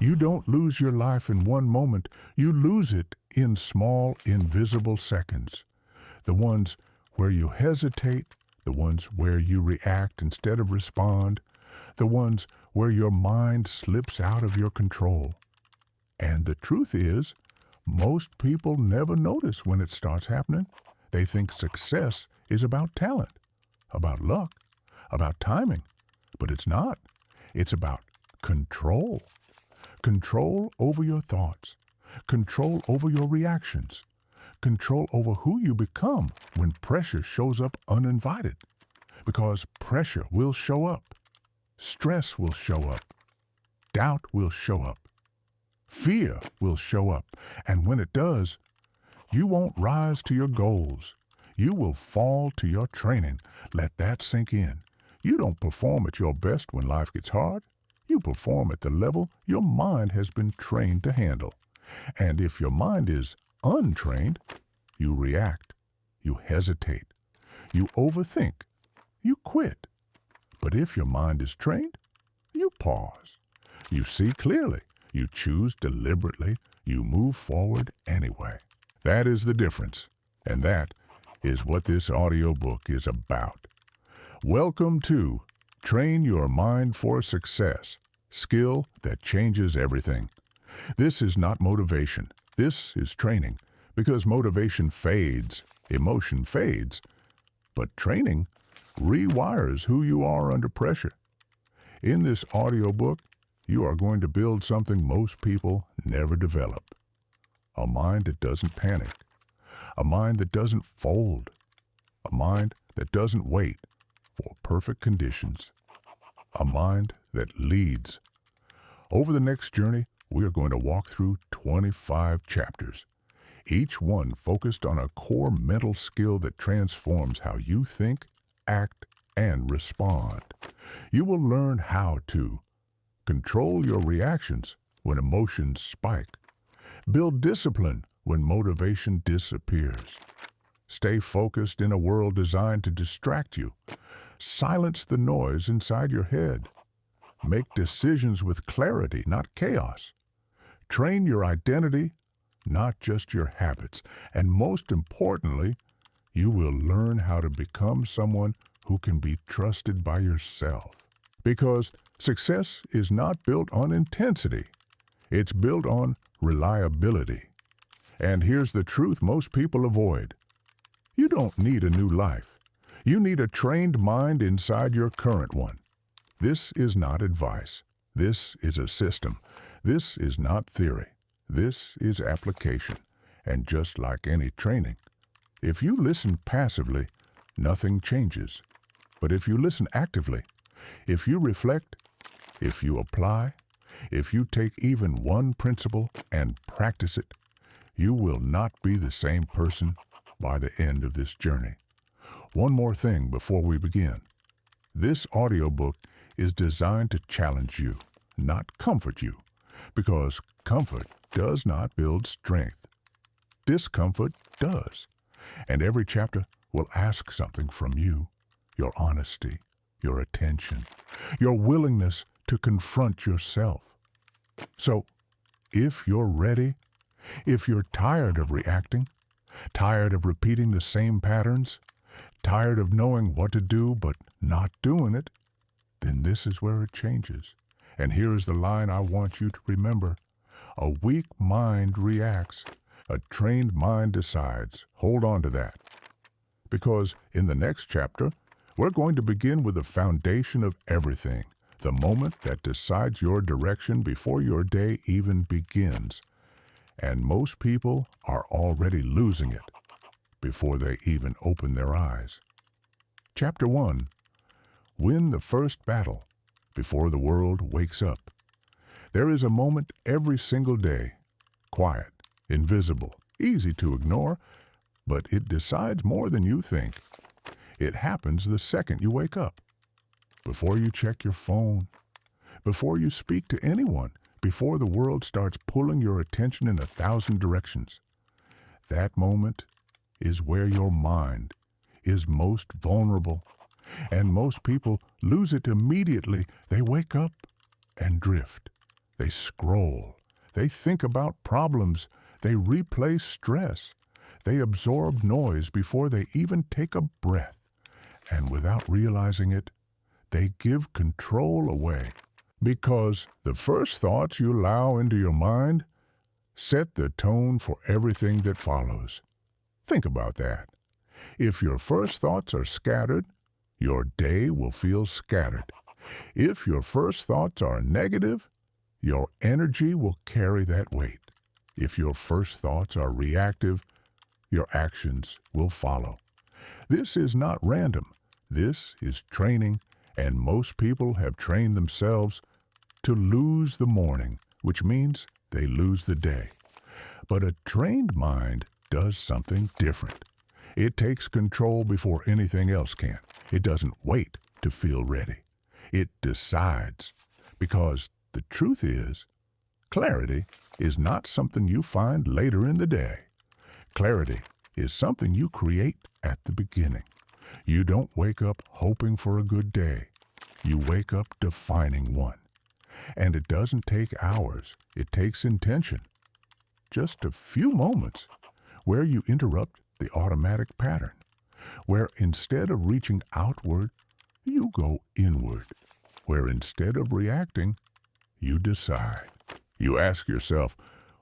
You don't lose your life in one moment. You lose it in small, invisible seconds. The ones where you hesitate, the ones where you react instead of respond, the ones where your mind slips out of your control. And the truth is, most people never notice when it starts happening. They think success is about talent, about luck, about timing. But it's not. It's about control. Control over your thoughts. Control over your reactions. Control over who you become when pressure shows up uninvited. Because pressure will show up. Stress will show up. Doubt will show up. Fear will show up. And when it does, you won't rise to your goals. You will fall to your training. Let that sink in. You don't perform at your best when life gets hard. You perform at the level your mind has been trained to handle. And if your mind is untrained, you react, you hesitate, you overthink, you quit. But if your mind is trained, you pause. You see clearly, you choose deliberately, you move forward anyway. That is the difference, and that is what this audiobook is about. Welcome to Train Your Mind for Success, skill that changes everything. This is not motivation. This is training, because motivation fades, emotion fades, but training rewires who you are under pressure. In this audiobook, you are going to build something most people never develop. A mind that doesn't panic. A mind that doesn't fold. A mind that doesn't wait for perfect conditions. A mind that leads. Over the next journey, we are going to walk through 25 chapters, each one focused on a core mental skill that transforms how you think, act, and respond. You will learn how to control your reactions when emotions spike, build discipline when motivation disappears, stay focused in a world designed to distract you, silence the noise inside your head, make decisions with clarity, not chaos, train your identity, not just your habits, and most importantly, you will learn how to become someone who can be trusted by yourself. Because success is not built on intensity. It's built on reliability. And here's the truth most people avoid. You don't need a new life. You need a trained mind inside your current one. This is not advice. This is a system. This is not theory. This is application. And just like any training, if you listen passively, nothing changes. But if you listen actively, if you reflect, if you apply, if you take even one principle and practice it, you will not be the same person by the end of this journey. One more thing before we begin. This audiobook is designed to challenge you, not comfort you, because comfort does not build strength. Discomfort does. And every chapter will ask something from you, your honesty, your attention, your willingness to confront yourself. So, if you're ready, if you're tired of reacting, tired of repeating the same patterns, tired of knowing what to do but not doing it, then this is where it changes. And here is the line I want you to remember. A weak mind reacts. A trained mind decides. Hold on to that. Because in the next chapter, we're going to begin with the foundation of everything, the moment that decides your direction before your day even begins. And most people are already losing it before they even open their eyes. Chapter 1. Win the first battle before the world wakes up. There is a moment every single day, quiet, invisible, easy to ignore, but it decides more than you think. It happens the second you wake up, before you check your phone, before you speak to anyone, before the world starts pulling your attention in 1,000 directions. That moment is where your mind is most vulnerable, and most people lose it immediately. They wake up and drift. They scroll. They think about problems. They replay stress. They absorb noise before they even take a breath. And without realizing it, they give control away. Because the first thoughts you allow into your mind set the tone for everything that follows. Think about that. If your first thoughts are scattered, your day will feel scattered. If your first thoughts are negative, your energy will carry that weight. If your first thoughts are reactive, your actions will follow. This is not random. This is training, and most people have trained themselves to lose the morning, which means they lose the day. But a trained mind does something different. It takes control before anything else can. It doesn't wait to feel ready. It decides. Because the truth is, clarity is not something you find later in the day. Clarity is something you create at the beginning. You don't wake up hoping for a good day. You wake up defining one. And it doesn't take hours. It takes intention. Just a few moments where you interrupt the automatic pattern, where instead of reaching outward, you go inward, where instead of reacting, you decide. You ask yourself,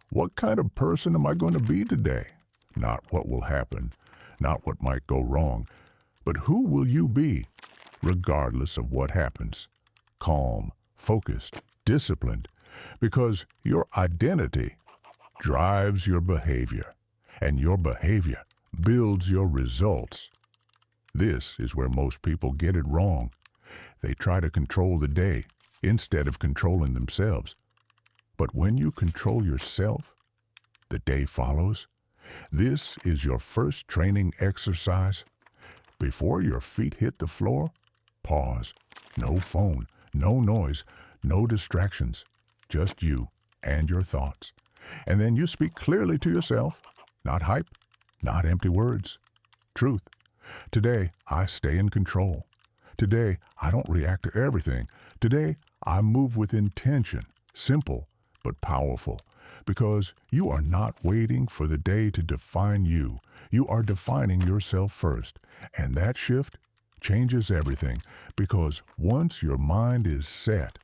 what kind of person am I going to be today? Not what will happen, not what might go wrong, but who will you be, regardless of what happens? Calm, focused, disciplined, because your identity drives your behavior, and your behavior builds your results. This is where most people get it wrong. They try to control the day instead of controlling themselves. But when you control yourself, the day follows. This is your first training exercise. Before your feet hit the floor, pause. No phone, no noise, no distractions, just you and your thoughts. And then you speak clearly to yourself, not hype, not empty words. Truth. Today, I stay in control. Today, I don't react to everything. Today, I move with intention, simple but powerful, because you are not waiting for the day to define you. You are defining yourself first, and that shift changes everything, because once your mind is set,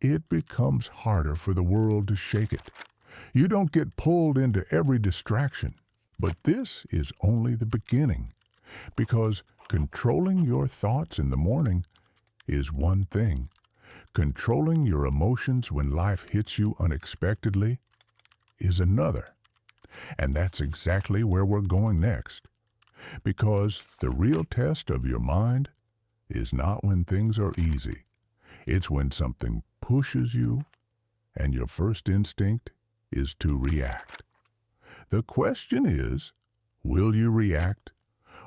it becomes harder for the world to shake it. You don't get pulled into every distraction, but this is only the beginning, because controlling your thoughts in the morning is one thing. Controlling your emotions when life hits you unexpectedly is another. And that's exactly where we're going next. Because the real test of your mind is not when things are easy. It's when something pushes you and your first instinct is to react. The question is, will you react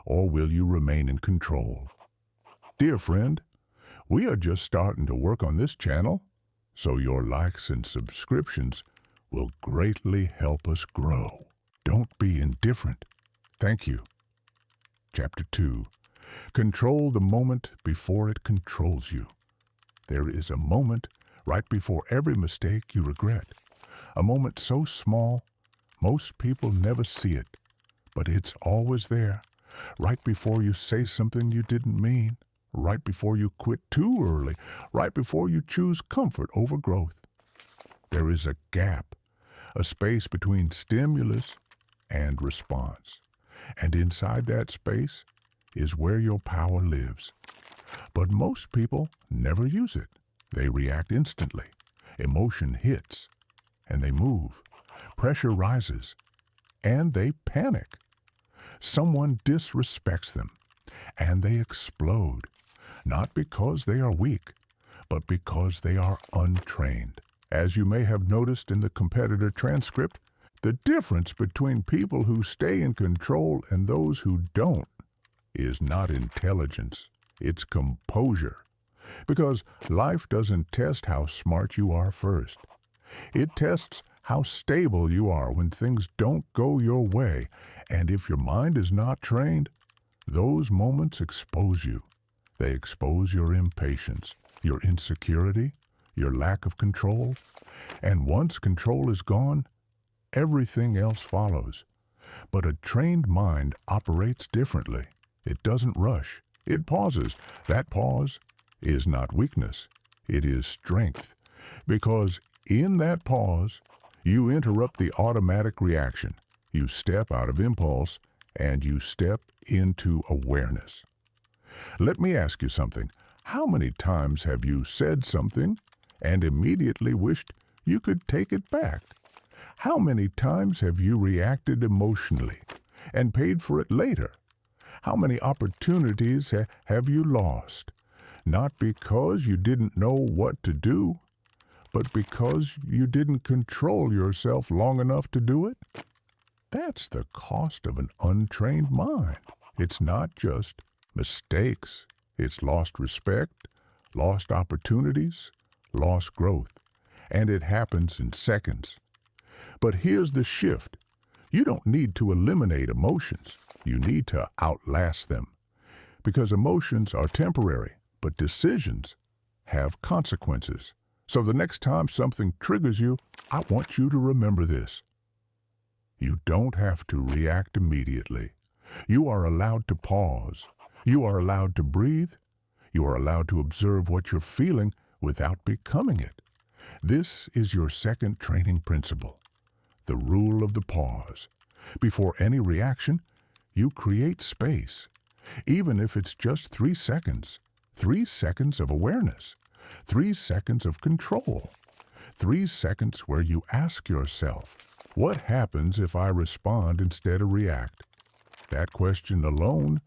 or will you remain in control? Dear friend, we are just starting to work on this channel, so your likes and subscriptions will greatly help us grow. Don't be indifferent. Thank you. Chapter 2. Control the moment before it controls you. There is a moment right before every mistake you regret. A moment so small, most people never see it, but it's always there, right before you say something you didn't mean, right before you quit too early, right before you choose comfort over growth. There is a gap, a space between stimulus and response. And inside that space is where your power lives. But most people never use it. They react instantly. Emotion hits, and they move. Pressure rises, and they panic. Someone disrespects them, and they explode. Not because they are weak, but because they are untrained. As you may have noticed in the competitor transcript, the difference between people who stay in control and those who don't is not intelligence, it's composure. Because life doesn't test how smart you are first. It tests how stable you are when things don't go your way. And if your mind is not trained, those moments expose you. They expose your impatience, your insecurity, your lack of control. And once control is gone, everything else follows. But a trained mind operates differently. It doesn't rush. It pauses. That pause is not weakness. It is strength. Because in that pause, you interrupt the automatic reaction. You step out of impulse and you step into awareness. Let me ask you something. How many times have you said something and immediately wished you could take it back? How many times have you reacted emotionally and paid for it later? How many opportunities have you lost? Not because you didn't know what to do, but because you didn't control yourself long enough to do it? That's the cost of an untrained mind. It's not just mistakes. It's lost respect, lost opportunities, lost growth. And it happens in seconds. But here's the shift. You don't need to eliminate emotions. You need to outlast them. Because emotions are temporary, but decisions have consequences. So the next time something triggers you, I want you to remember this. You don't have to react immediately. You are allowed to pause. You are allowed to breathe. You are allowed to observe what you're feeling without becoming it. This is your second training principle, the rule of the pause. Before any reaction, you create space, even if it's just 3 seconds. 3 seconds of awareness, 3 seconds of control, 3 seconds where you ask yourself, what happens if I respond instead of react? That question alone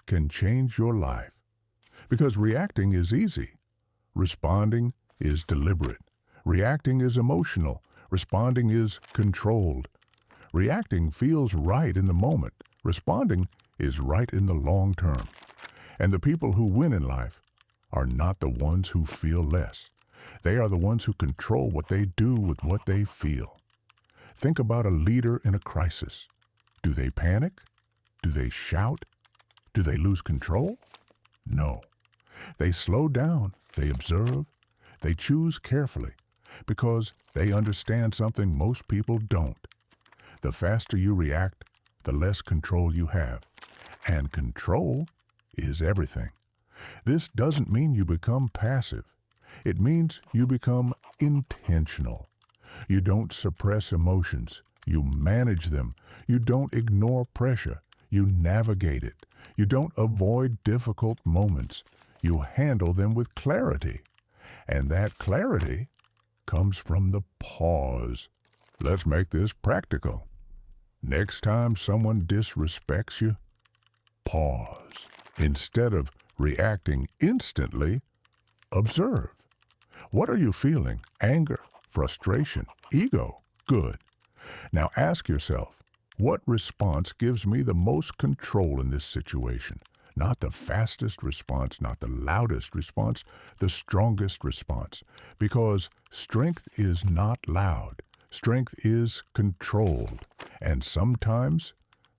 can change your life. Because reacting is easy. Responding is deliberate. Reacting is emotional. Responding is controlled. Reacting feels right in the moment. Responding is right in the long term. And the people who win in life are not the ones who feel less. They are the ones who control what they do with what they feel. Think about a leader in a crisis. Do they panic? Do they shout? Do they lose control? No. They slow down, they observe, they choose carefully, because they understand something most people don't. The faster you react, the less control you have. And control is everything. This doesn't mean you become passive. It means you become intentional. You don't suppress emotions. You manage them. You don't ignore pressure. You navigate it. You don't avoid difficult moments. You handle them with clarity. And that clarity comes from the pause. Let's make this practical. Next time someone disrespects you, pause. Instead of reacting instantly, observe. What are you feeling? Anger, frustration, ego? Good. Now ask yourself, what response gives me the most control in this situation? Not the fastest response, not the loudest response, the strongest response. Because strength is not loud. Strength is controlled. And sometimes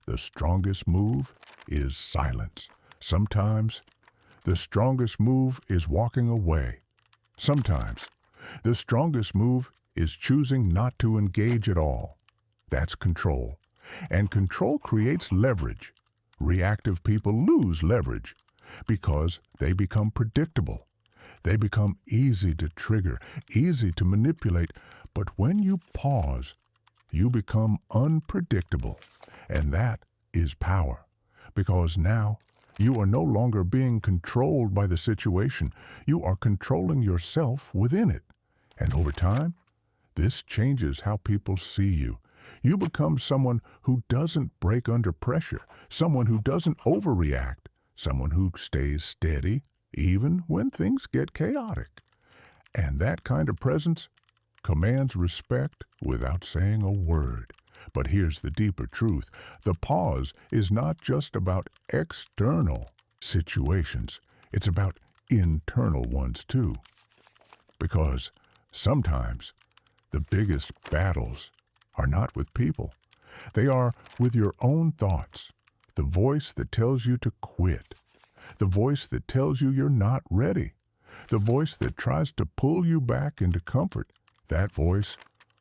the strongest move is silence. Sometimes the strongest move is walking away. Sometimes the strongest move is choosing not to engage at all. That's control. And control creates leverage. Reactive people lose leverage because they become predictable. They become easy to trigger, easy to manipulate. But when you pause, you become unpredictable. And that is power. Because now you are no longer being controlled by the situation. You are controlling yourself within it. And over time, this changes how people see you. You become someone who doesn't break under pressure, someone who doesn't overreact, someone who stays steady even when things get chaotic. And that kind of presence commands respect without saying a word. But here's the deeper truth. The pause is not just about external situations. It's about internal ones too. Because sometimes the biggest battles are not with people. They are with your own thoughts. The voice that tells you to quit. The voice that tells you you're not ready. The voice that tries to pull you back into comfort, that voice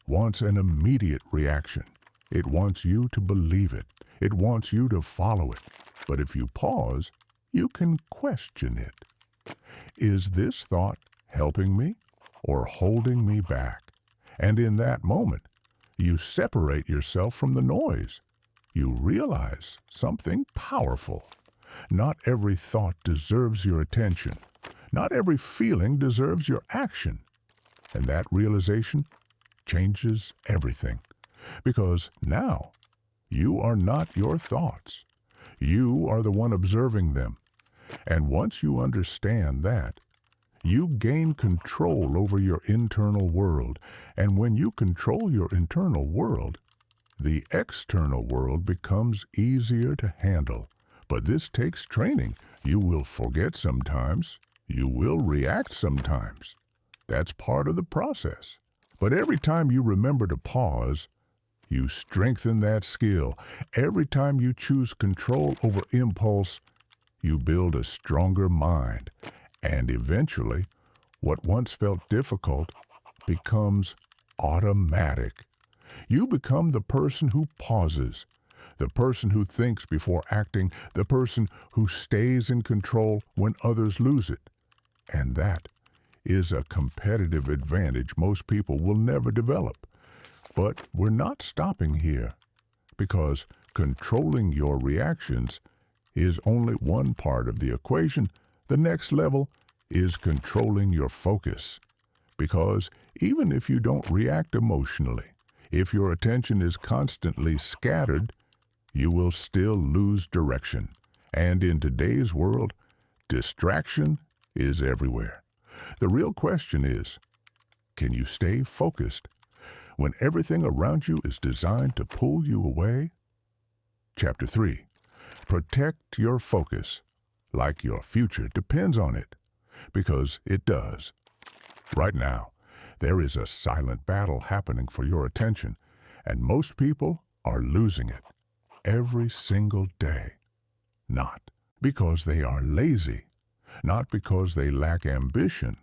wants an immediate reaction. It wants you to believe it. It wants you to follow it. But if you pause, you can question it. Is this thought helping me or holding me back? And in that moment, you separate yourself from the noise. You realize something powerful. Not every thought deserves your attention. Not every feeling deserves your action. And that realization changes everything. Because now, you are not your thoughts. You are the one observing them. And once you understand that, you gain control over your internal world. And when you control your internal world, the external world becomes easier to handle. But this takes training. You will forget sometimes. You will react sometimes. That's part of the process. But every time you remember to pause, you strengthen that skill. Every time you choose control over impulse, you build a stronger mind. And eventually, what once felt difficult becomes automatic. You become the person who pauses, the person who thinks before acting, the person who stays in control when others lose it. And that is a competitive advantage most people will never develop. But we're not stopping here, because controlling your reactions is only one part of the equation. The next level is controlling your focus. Because even if you don't react emotionally, if your attention is constantly scattered, you will still lose direction. And in today's world, distraction is everywhere. The real question is, can you stay focused when everything around you is designed to pull you away? Chapter 3. Protect your focus like your future depends on it, because it does. Right now, there is a silent battle happening for your attention, and most people are losing it every single day. Not because they are lazy, not because they lack ambition,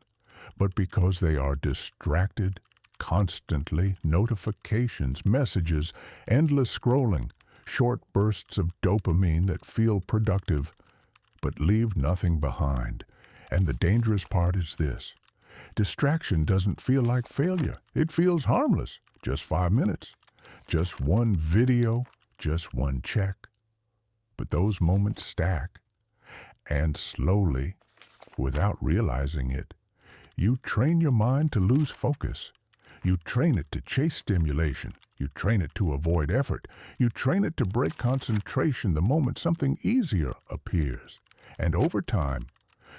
but because they are distracted constantly. Notifications, messages, endless scrolling, short bursts of dopamine that feel productive but leave nothing behind. And the dangerous part is this: distraction doesn't feel like failure. It feels harmless. Just 5 minutes. Just one video. Just one check. But those moments stack. And slowly, without realizing it, you train your mind to lose focus. You train it to chase stimulation. You train it to avoid effort. You train it to break concentration the moment something easier appears. And over time,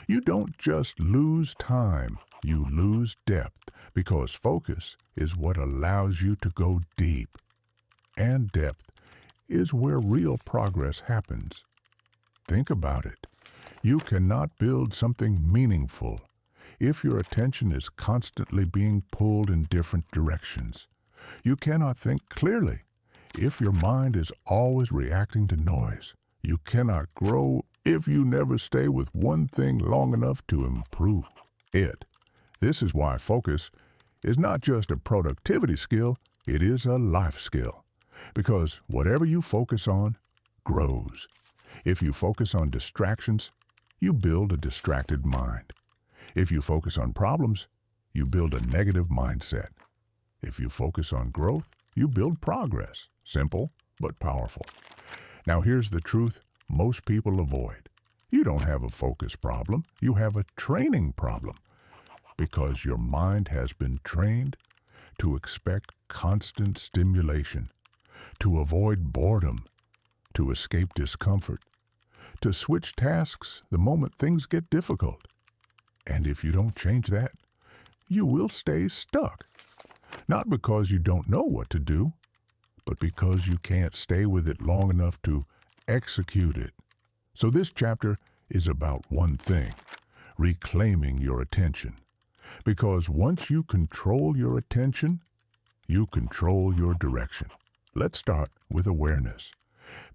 you don't just lose time, you lose depth, because focus is what allows you to go deep. And depth is where real progress happens. Think about it. You cannot build something meaningful if your attention is constantly being pulled in different directions. You cannot think clearly if your mind is always reacting to noise. You cannot grow if you never stay with one thing long enough to improve it. This is why focus is not just a productivity skill, it is a life skill. Because whatever you focus on grows. If you focus on distractions, you build a distracted mind. If you focus on problems, you build a negative mindset. If you focus on growth, you build progress. Simple, but powerful. Now here's the truth most people avoid. You don't have a focus problem. You have a training problem. Because your mind has been trained to expect constant stimulation, to avoid boredom, to escape discomfort, to switch tasks the moment things get difficult. And if you don't change that, you will stay stuck. Not because you don't know what to do, but because you can't stay with it long enough to execute it. So this chapter is about one thing: reclaiming your attention. Because once you control your attention, you control your direction. Let's start with awareness.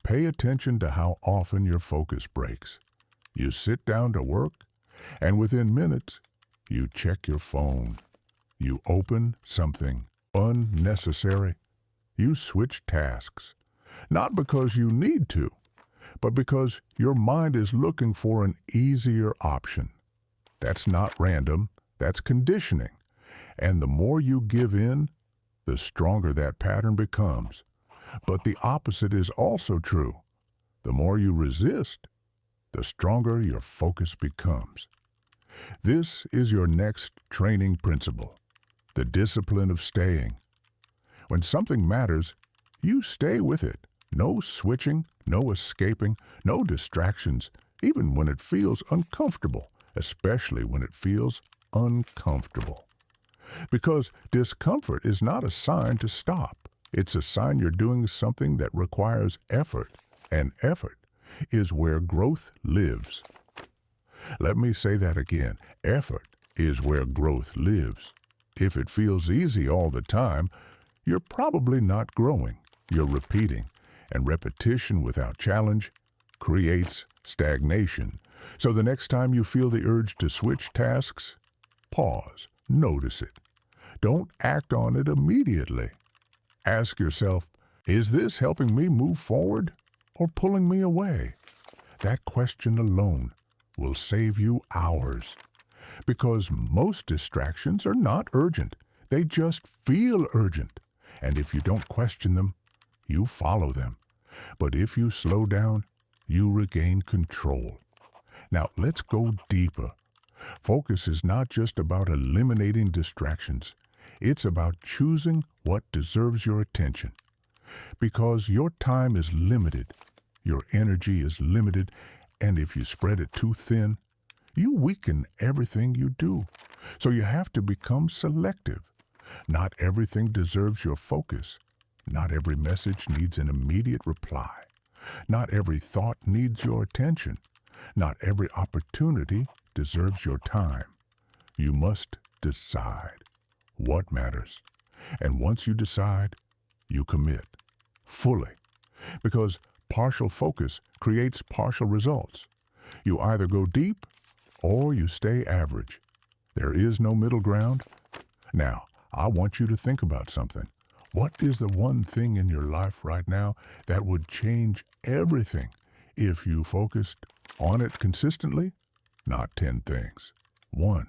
Pay attention to how often your focus breaks. You sit down to work, and within minutes, You check your phone. You open something unnecessary. You switch tasks. Not because you need to, but because your mind is looking for an easier option. That's not random. That's conditioning. And the more you give in, the stronger that pattern becomes. But the opposite is also true. The more you resist, the stronger your focus becomes. This is your next training principle, the discipline of staying. When something matters, you stay with it. No switching, no escaping, no distractions, even when it feels uncomfortable, especially when it feels uncomfortable. Because discomfort is not a sign to stop. It's a sign you're doing something that requires effort, and effort is where growth lives. Let me say that again. Effort is where growth lives. If it feels easy all the time, you're probably not growing. You're repeating, and repetition without challenge creates stagnation. So the next time you feel the urge to switch tasks, pause, notice it. Don't act on it immediately. Ask yourself, is this helping me move forward or pulling me away? That question alone will save you hours. Because most distractions are not urgent. They just feel urgent. And if you don't question them, you follow them. But if you slow down, you regain control. Now let's go deeper. Focus is not just about eliminating distractions. It's about choosing what deserves your attention. Because your time is limited, your energy is limited, and if you spread it too thin, you weaken everything you do. So you have to become selective. Not everything deserves your focus. Not every message needs an immediate reply. Not every thought needs your attention. Not every opportunity deserves your time. You must decide what matters. And once you decide, you commit fully. Because partial focus creates partial results. You either go deep or you stay average. There is no middle ground. Now, I want you to think about something. What is the one thing in your life right now that would change everything if you focused on it consistently? Not 10 things. One.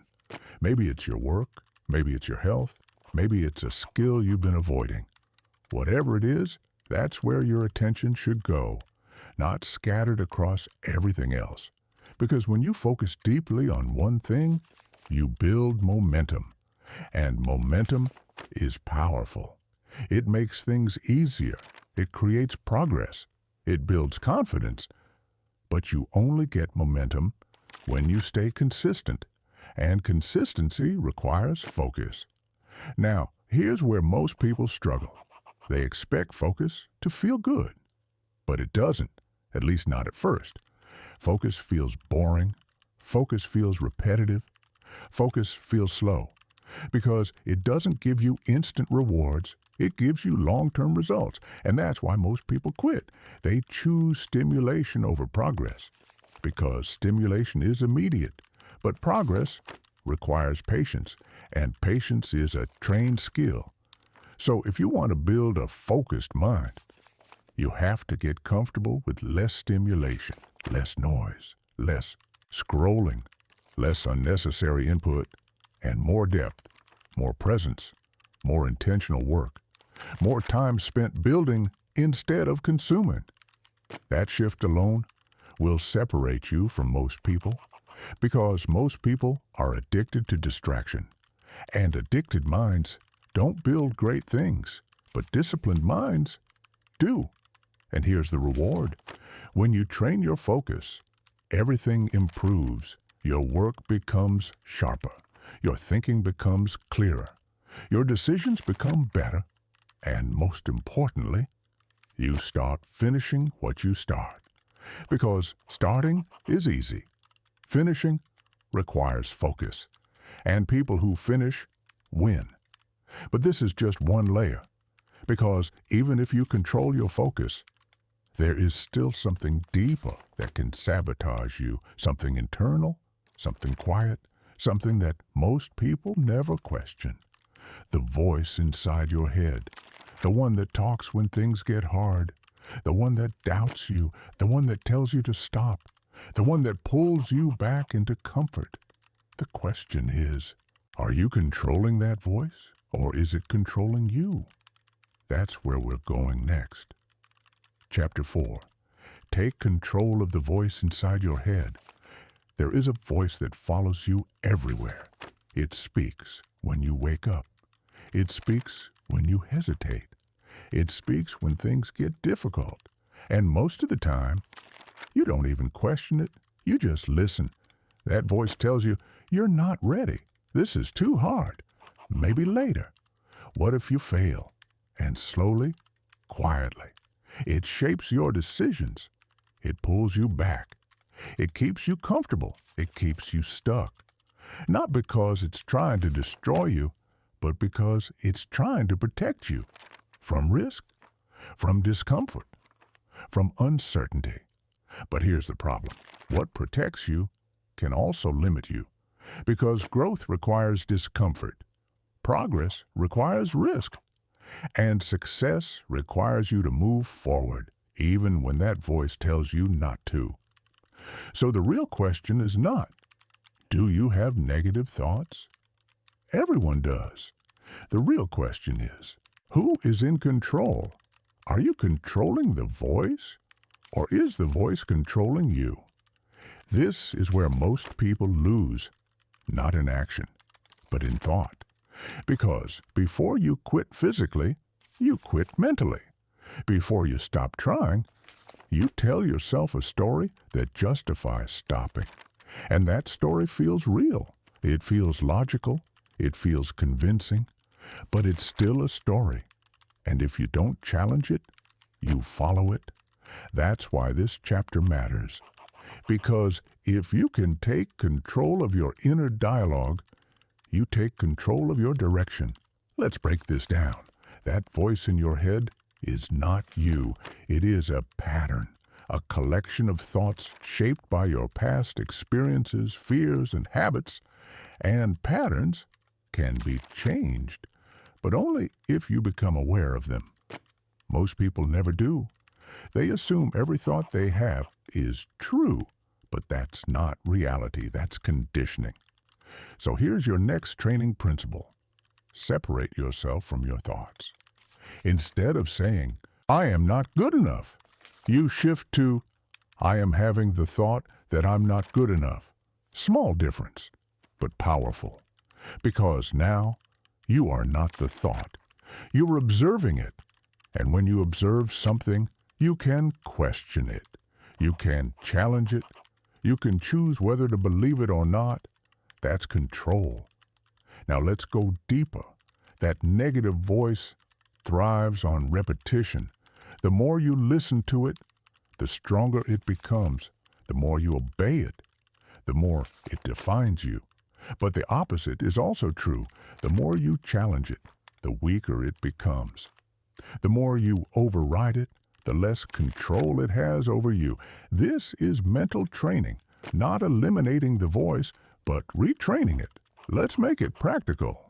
Maybe it's your work. Maybe it's your health. Maybe it's a skill you've been avoiding. Whatever it is, that's where your attention should go, not scattered across everything else. Because when you focus deeply on one thing, you build momentum. And momentum is powerful. It makes things easier. It creates progress. It builds confidence. But you only get momentum when you stay consistent. And consistency requires focus. Now, here's where most people struggle. They expect focus to feel good. But it doesn't, at least not at first. Focus feels boring. Focus feels repetitive. Focus feels slow. Because it doesn't give you instant rewards. It gives you long-term results. And that's why most people quit. They choose stimulation over progress. Because stimulation is immediate. But progress requires patience. And patience is a trained skill. So if you want to build a focused mind, you have to get comfortable with less stimulation, less noise, less scrolling, less unnecessary input, and more depth, more presence, more intentional work, more time spent building instead of consuming. That shift alone will separate you from most people, because most people are addicted to distraction. And addicted minds don't build great things, but disciplined minds do. And here's the reward. When you train your focus, everything improves. Your work becomes sharper. Your thinking becomes clearer. Your decisions become better. And most importantly, you start finishing what you start. Because starting is easy. Finishing requires focus. And people who finish win. But this is just one layer. Because even if you control your focus, there is still something deeper that can sabotage you. Something internal, something quiet, something that most people never question. The voice inside your head, the one that talks when things get hard, the one that doubts you, the one that tells you to stop, the one that pulls you back into comfort. The question is, are you controlling that voice, or is it controlling you? That's where we're going next. Chapter 4. Take control of the voice inside your head. There is a voice that follows you everywhere. It speaks when you wake up. It speaks when you hesitate. It speaks when things get difficult. And most of the time, you don't even question it. You just listen. That voice tells you, you're not ready. This is too hard. Maybe later. What if you fail? And slowly, quietly, it shapes your decisions. It pulls you back. It keeps you comfortable. It keeps you stuck. Not because it's trying to destroy you, but because it's trying to protect you from risk, from discomfort, from uncertainty. But here's the problem. What protects you can also limit you, because growth requires discomfort, progress requires risk, and success requires you to move forward, even when that voice tells you not to. So the real question is not, do you have negative thoughts? Everyone does. The real question is, who is in control? Are you controlling the voice, or is the voice controlling you? This is where most people lose, not in action, but in thought. Because before you quit physically, you quit mentally. Before you stop trying, you tell yourself a story that justifies stopping. And that story feels real. It feels logical. It feels convincing. But it's still a story. And if you don't challenge it, you follow it. That's why this chapter matters. Because if you can take control of your inner dialogue, you take control of your direction. Let's break this down. That voice in your head is not you. It is a pattern, a collection of thoughts shaped by your past experiences, fears, and habits. And patterns can be changed, but only if you become aware of them. Most people never do. They assume every thought they have is true, but that's not reality. That's conditioning. So here's your next training principle. Separate yourself from your thoughts. Instead of saying, I am not good enough, you shift to, I am having the thought that I'm not good enough. Small difference, but powerful. Because now you are not the thought. You're observing it. And when you observe something, you can question it. You can challenge it. You can choose whether to believe it or not. That's control. Now let's go deeper. That negative voice thrives on repetition. The more you listen to it, the stronger it becomes. The more you obey it, the more it defines you. But the opposite is also true. The more you challenge it, the weaker it becomes. The more you override it, the less control it has over you. This is mental training, not eliminating the voice, but retraining it. Let's make it practical.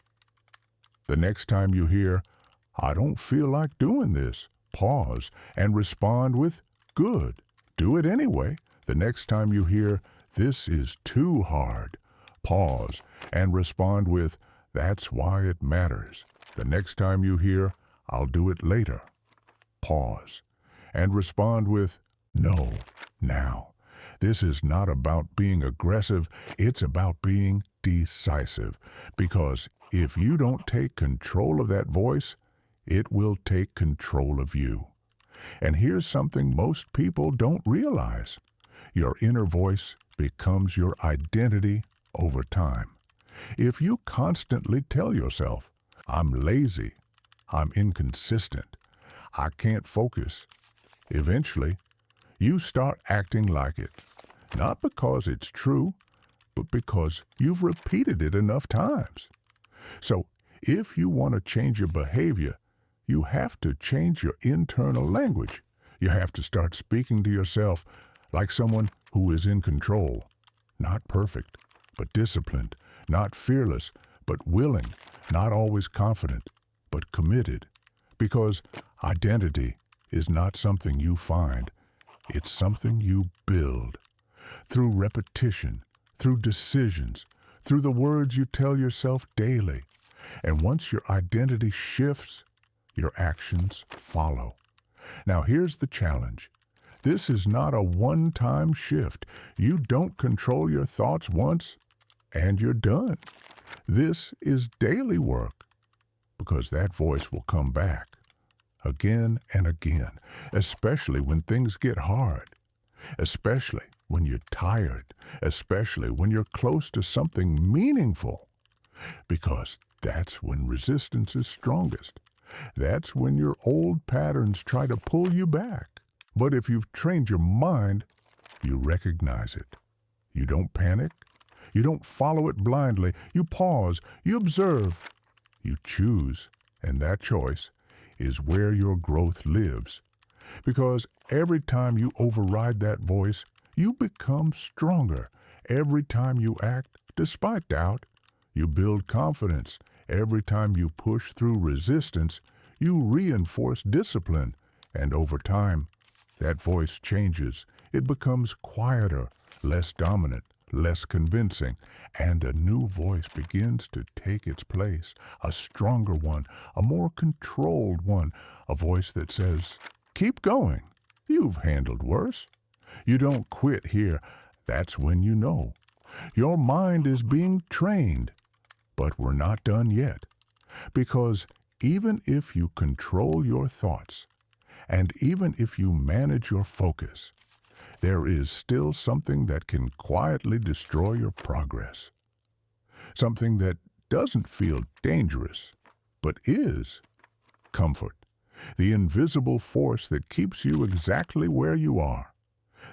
The next time you hear, I don't feel like doing this, pause and respond with, good. Do it anyway. The next time you hear, this is too hard, pause and respond with, that's why it matters. The next time you hear, I'll do it later, pause and respond with, no, now. This is not about being aggressive, it's about being decisive. Because if you don't take control of that voice, it will take control of you. And here's something most people don't realize. Your inner voice becomes your identity over time. If you constantly tell yourself, I'm lazy, I'm inconsistent, I can't focus, eventually you start acting like it. Not because it's true, but because you've repeated it enough times. So if you want to change your behavior, you have to change your internal language. You have to start speaking to yourself like someone who is in control. Not perfect, but disciplined, not fearless, but willing, not always confident, but committed. Because identity is not something you find, it's something you build. Through repetition, through decisions, through the words you tell yourself daily. And once your identity shifts, your actions follow. Now here's the challenge. This is not a one-time shift. You don't control your thoughts once, and you're done. This is daily work, because that voice will come back again and again, especially when things get hard, especially when you're tired, especially when you're close to something meaningful, because that's when resistance is strongest. That's when your old patterns try to pull you back. But if you've trained your mind, you recognize it. You don't panic. You don't follow it blindly. You pause. You observe. You choose. And that choice is where your growth lives. Because every time you override that voice, you become stronger. Every time you act despite doubt, you build confidence. Every time you push through resistance, you reinforce discipline. And over time, that voice changes. It becomes quieter, less dominant, less convincing, and a new voice begins to take its place, a stronger one, a more controlled one, a voice that says, "Keep going. You've handled worse." You don't quit here. That's when you know. Your mind is being trained, but we're not done yet. Because even if you control your thoughts, and even if you manage your focus, there is still something that can quietly destroy your progress. Something that doesn't feel dangerous, but is comfort. The invisible force that keeps you exactly where you are.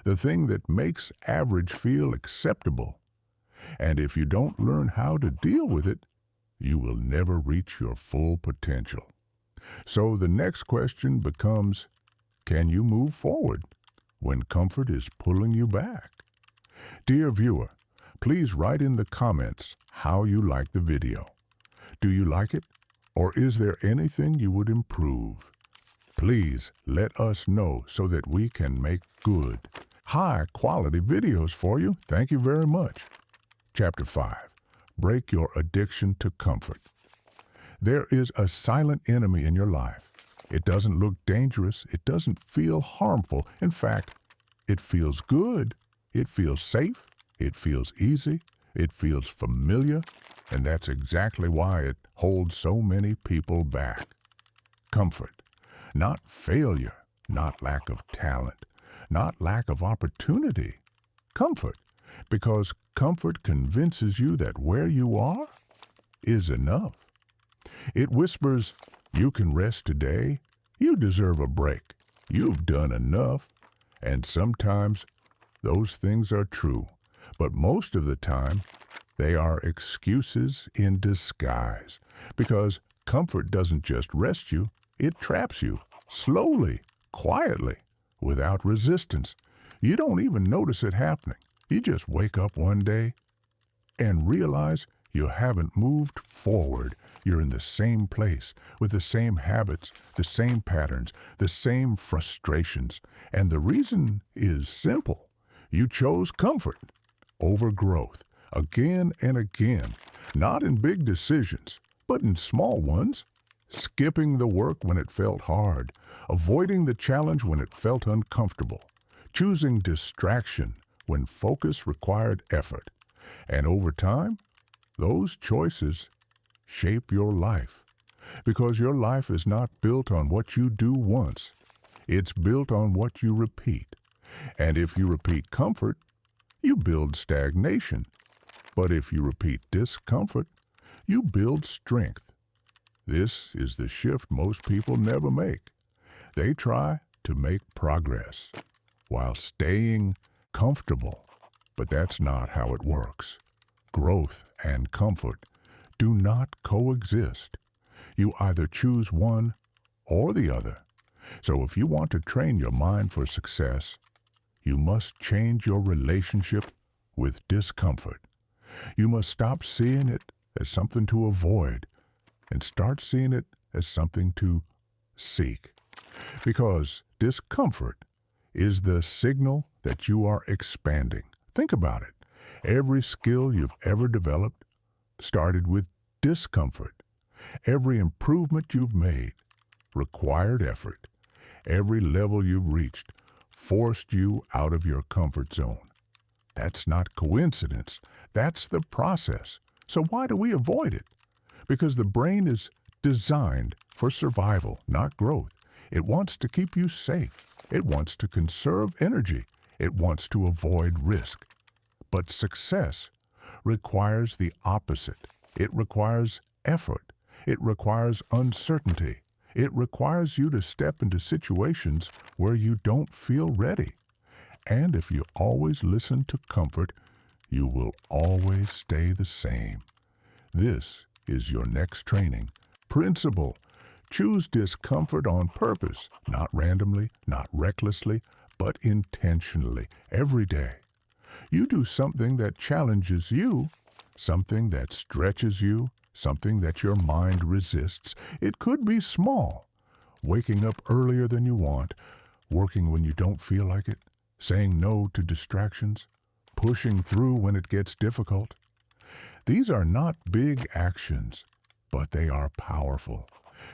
The thing that makes average feel acceptable. And if you don't learn how to deal with it, you will never reach your full potential. So the next question becomes, can you move forward when comfort is pulling you back? Dear viewer, please write in the comments how you like the video. Do you like it? Or is there anything you would improve? Please let us know so that we can make good, high-quality videos for you. Thank you very much. Chapter 5. Break your addiction to comfort. There is a silent enemy in your life. It doesn't look dangerous. It doesn't feel harmful. In fact, it feels good. It feels safe. It feels easy. It feels familiar. And that's exactly why it holds so many people back. Comfort. Not failure. Not lack of talent. Not lack of opportunity. Comfort. Because comfort convinces you that where you are is enough. It whispers, you can rest today. You deserve a break. You've done enough. And sometimes those things are true. But most of the time, they are excuses in disguise. Because comfort doesn't just rest you, it traps you. Slowly, quietly, without resistance. You don't even notice it happening. You just wake up one day and realize you haven't moved forward. You're in the same place, with the same habits, the same patterns, the same frustrations. And the reason is simple. You chose comfort over growth, again and again, not in big decisions, but in small ones. Skipping the work when it felt hard, avoiding the challenge when it felt uncomfortable, choosing distraction when focus required effort. And over time, those choices shape your life. Because your life is not built on what you do once. It's built on what you repeat. And if you repeat comfort, you build stagnation. But if you repeat discomfort, you build strength. This is the shift most people never make. They try to make progress while staying comfortable, but that's not how it works. Growth and comfort do not coexist. You either choose one or the other. So if you want to train your mind for success, you must change your relationship with discomfort. You must stop seeing it as something to avoid and start seeing it as something to seek. Because discomfort is the signal that you are expanding. Think about it. Every skill you've ever developed started with discomfort. Every improvement you've made required effort. Every level you've reached forced you out of your comfort zone. That's not coincidence. That's the process. So why do we avoid it? Because the brain is designed for survival, not growth. It wants to keep you safe. It wants to conserve energy. It wants to avoid risk. But success requires the opposite. It requires effort. It requires uncertainty. It requires you to step into situations where you don't feel ready. And if you always listen to comfort, you will always stay the same. This is your next training principle. Choose discomfort on purpose, not randomly, not recklessly, but intentionally, every day. You do something that challenges you, something that stretches you, something that your mind resists. It could be small. Waking up earlier than you want, working when you don't feel like it, saying no to distractions, pushing through when it gets difficult. These are not big actions, but they are powerful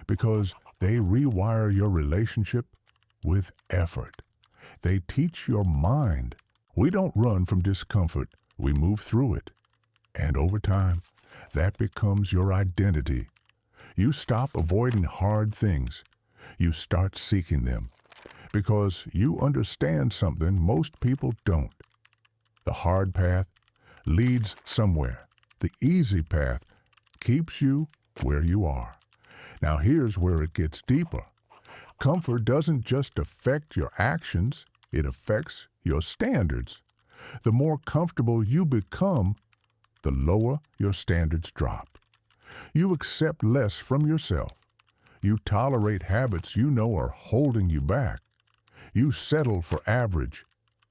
because they rewire your relationship with effort. They teach your mind. We don't run from discomfort, we move through it. And over time, that becomes your identity. You stop avoiding hard things. You start seeking them because you understand something most people don't. The hard path leads somewhere. The easy path keeps you where you are. Now here's where it gets deeper. Comfort doesn't just affect your actions, it affects your standards. The more comfortable you become, the lower your standards drop. You accept less from yourself. You tolerate habits you know are holding you back. You settle for average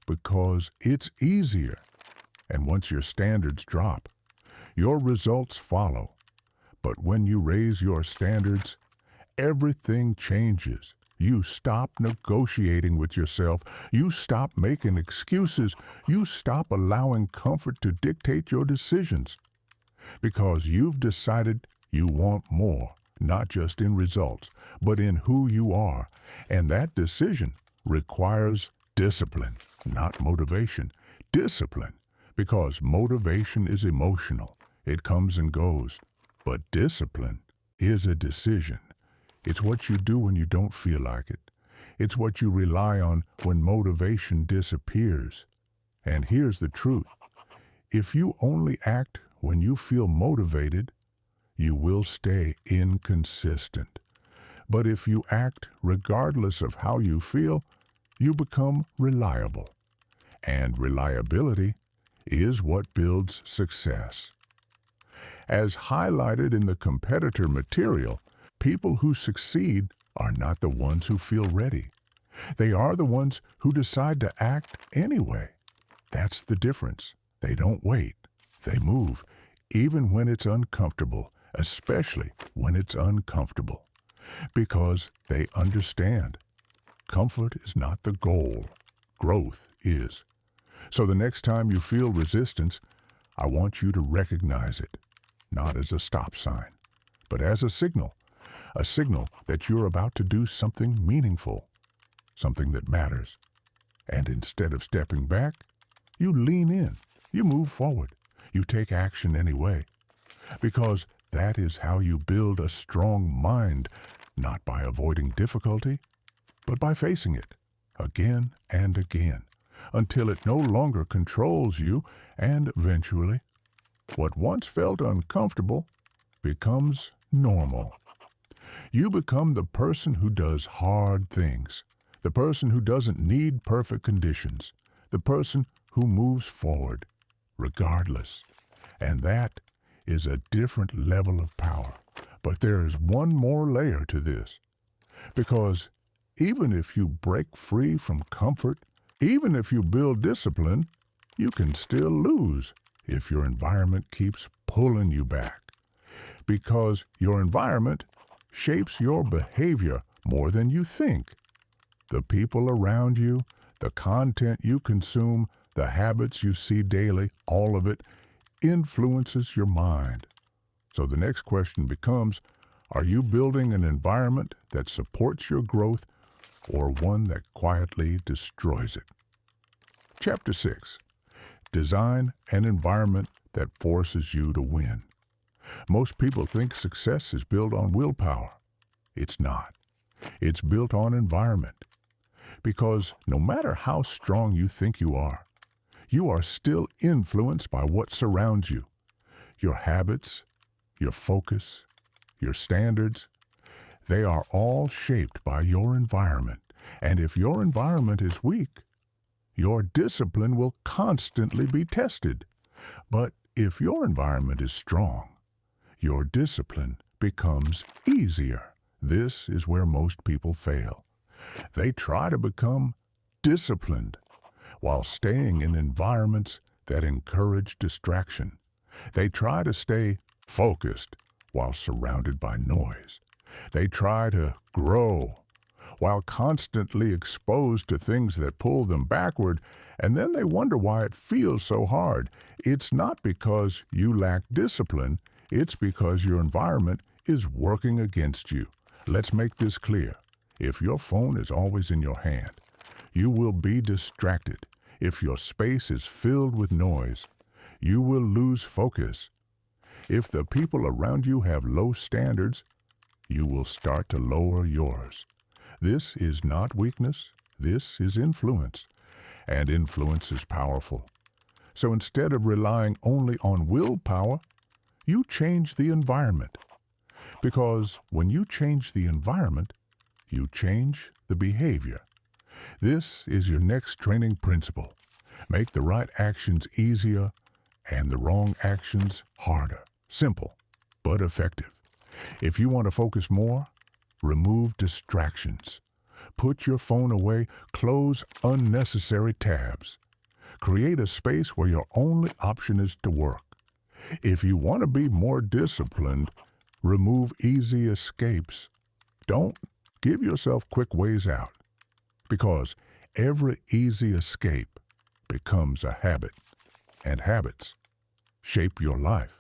because it's easier. And once your standards drop, your results follow. But when you raise your standards, everything changes. You stop negotiating with yourself. You stop making excuses. You stop allowing comfort to dictate your decisions. Because you've decided you want more, not just in results, but in who you are. And that decision requires discipline, not motivation. Discipline, because motivation is emotional. It comes and goes. But discipline is a decision. It's what you do when you don't feel like it. It's what you rely on when motivation disappears. And here's the truth. If you only act when you feel motivated, you will stay inconsistent. But if you act regardless of how you feel, you become reliable. And reliability is what builds success. As highlighted in the competitor material, people who succeed are not the ones who feel ready. They are the ones who decide to act anyway. That's the difference. They don't wait. They move, even when it's uncomfortable, especially when it's uncomfortable, because they understand. Comfort is not the goal. Growth is. So the next time you feel resistance, I want you to recognize it, not as a stop sign, but as a signal that you're about to do something meaningful, something that matters. And instead of stepping back, you lean in, you move forward, you take action anyway, because that is how you build a strong mind, not by avoiding difficulty, but by facing it again and again, until it no longer controls you, and eventually, what once felt uncomfortable becomes normal. You become the person who does hard things, the person who doesn't need perfect conditions, the person who moves forward, regardless. And that is a different level of power. But there is one more layer to this. Because even if you break free from comfort, even if you build discipline, you can still lose. if your environment keeps pulling you back, because your environment shapes your behavior more than you think. The people around you, the content you consume, the habits you see daily, all of it influences your mind. So the next question becomes, are you building an environment that supports your growth or one that quietly destroys it? Chapter 6. Design an environment that forces you to win. Most people think success is built on willpower. It's not. It's built on environment. Because no matter how strong you think you are still influenced by what surrounds you. Your habits, your focus, your standards, they are all shaped by your environment. And if your environment is weak, your discipline will constantly be tested. But if your environment is strong, your discipline becomes easier. This is where most people fail. They try to become disciplined while staying in environments that encourage distraction. They try to stay focused while surrounded by noise. They try to grow while constantly exposed to things that pull them backward, and then they wonder why it feels so hard. It's not because you lack discipline, it's because your environment is working against you. Let's make this clear. If your phone is always in your hand, you will be distracted. If your space is filled with noise, you will lose focus. If the people around you have low standards, you will start to lower yours. This is not weakness, this is influence, and influence is powerful. So instead of relying only on willpower, you change the environment. Because when you change the environment, you change the behavior. This is your next training principle. Make the right actions easier and the wrong actions harder. Simple, but effective. If you want to focus more, remove distractions. Put your phone away, close unnecessary tabs. Create a space where your only option is to work. If you want to be more disciplined, remove easy escapes. Don't give yourself quick ways out, because every easy escape becomes a habit, and habits shape your life.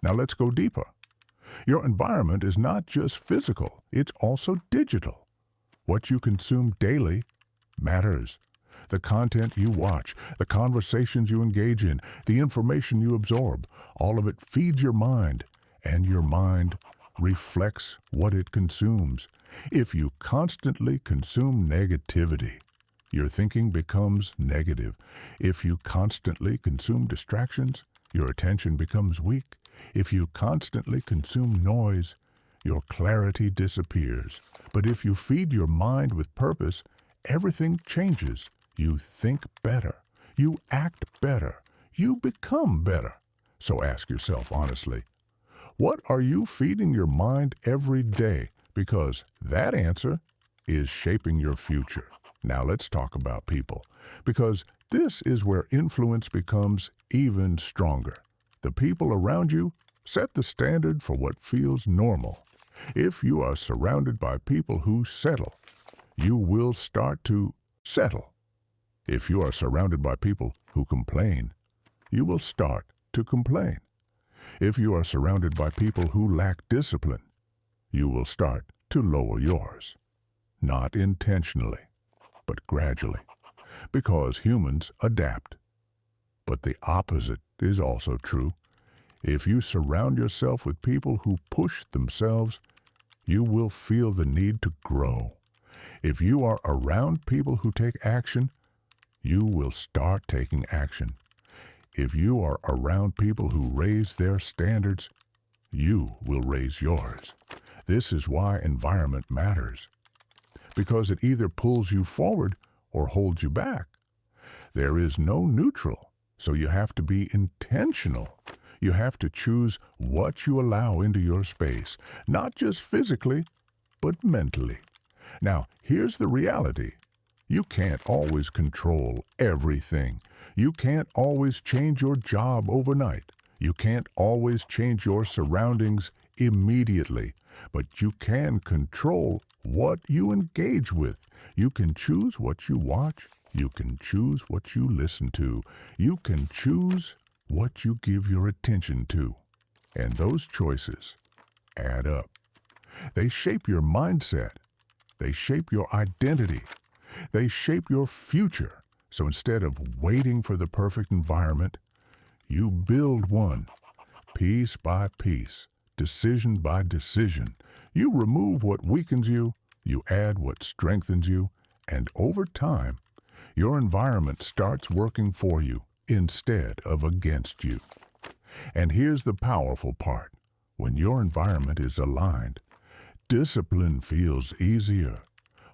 Now let's go deeper. Your environment is not just physical, it's also digital. What you consume daily matters. The content you watch, the conversations you engage in, the information you absorb, all of it feeds your mind, and your mind reflects what it consumes. If you constantly consume negativity, your thinking becomes negative. If you constantly consume distractions, your attention becomes weak. If you constantly consume noise, your clarity disappears. But if you feed your mind with purpose, everything changes. You think better. You act better. You become better. So ask yourself honestly, what are you feeding your mind every day? Because that answer is shaping your future. Now let's talk about people, because this is where influence becomes even stronger. The people around you set the standard for what feels normal. If you are surrounded by people who settle, you will start to settle. If you are surrounded by people who complain, you will start to complain. If you are surrounded by people who lack discipline, you will start to lower yours. Not intentionally, but gradually, because humans adapt. But the opposite is also true. If you surround yourself with people who push themselves, you will feel the need to grow. If you are around people who take action, you will start taking action. If you are around people who raise their standards, you will raise yours. This is why environment matters, because it either pulls you forward or holds you back. There is no neutral, so you have to be intentional. You have to choose what you allow into your space, not just physically, but mentally. Now, here's the reality. You can't always control everything. You can't always change your job overnight. You can't always change your surroundings immediately. But you can control what you engage with. You can choose what you watch. You can choose what you listen to. You can choose what you give your attention to. And those choices add up. They shape your mindset. They shape your identity. They shape your future. So instead of waiting for the perfect environment, you build one, piece by piece, decision by decision. You remove what weakens you, you add what strengthens you, and over time, your environment starts working for you instead of against you. And here's the powerful part. When your environment is aligned, discipline feels easier,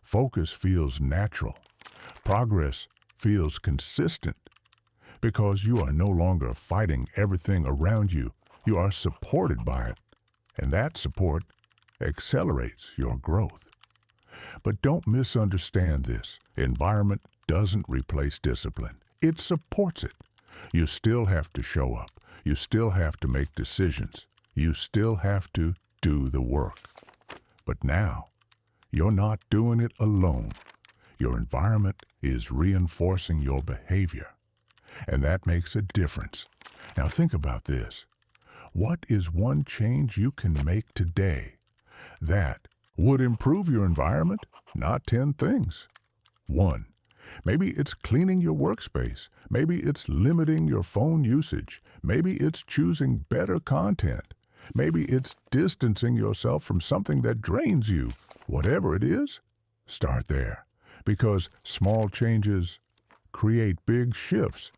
focus feels natural, progress feels consistent, because you are no longer fighting everything around you. You are supported by it, and that support accelerates your growth. But don't misunderstand this. Environment doesn't replace discipline. It supports it. You still have to show up. You still have to make decisions. You still have to do the work. But now, you're not doing it alone. Your environment is reinforcing your behavior, and that makes a difference. Now think about this. What is one change you can make today that would improve your environment? Not 10 things. 1. Maybe it's cleaning your workspace. Maybe it's limiting your phone usage. Maybe it's choosing better content. Maybe it's distancing yourself from something that drains you. Whatever it is, start there. Because small changes create big shifts.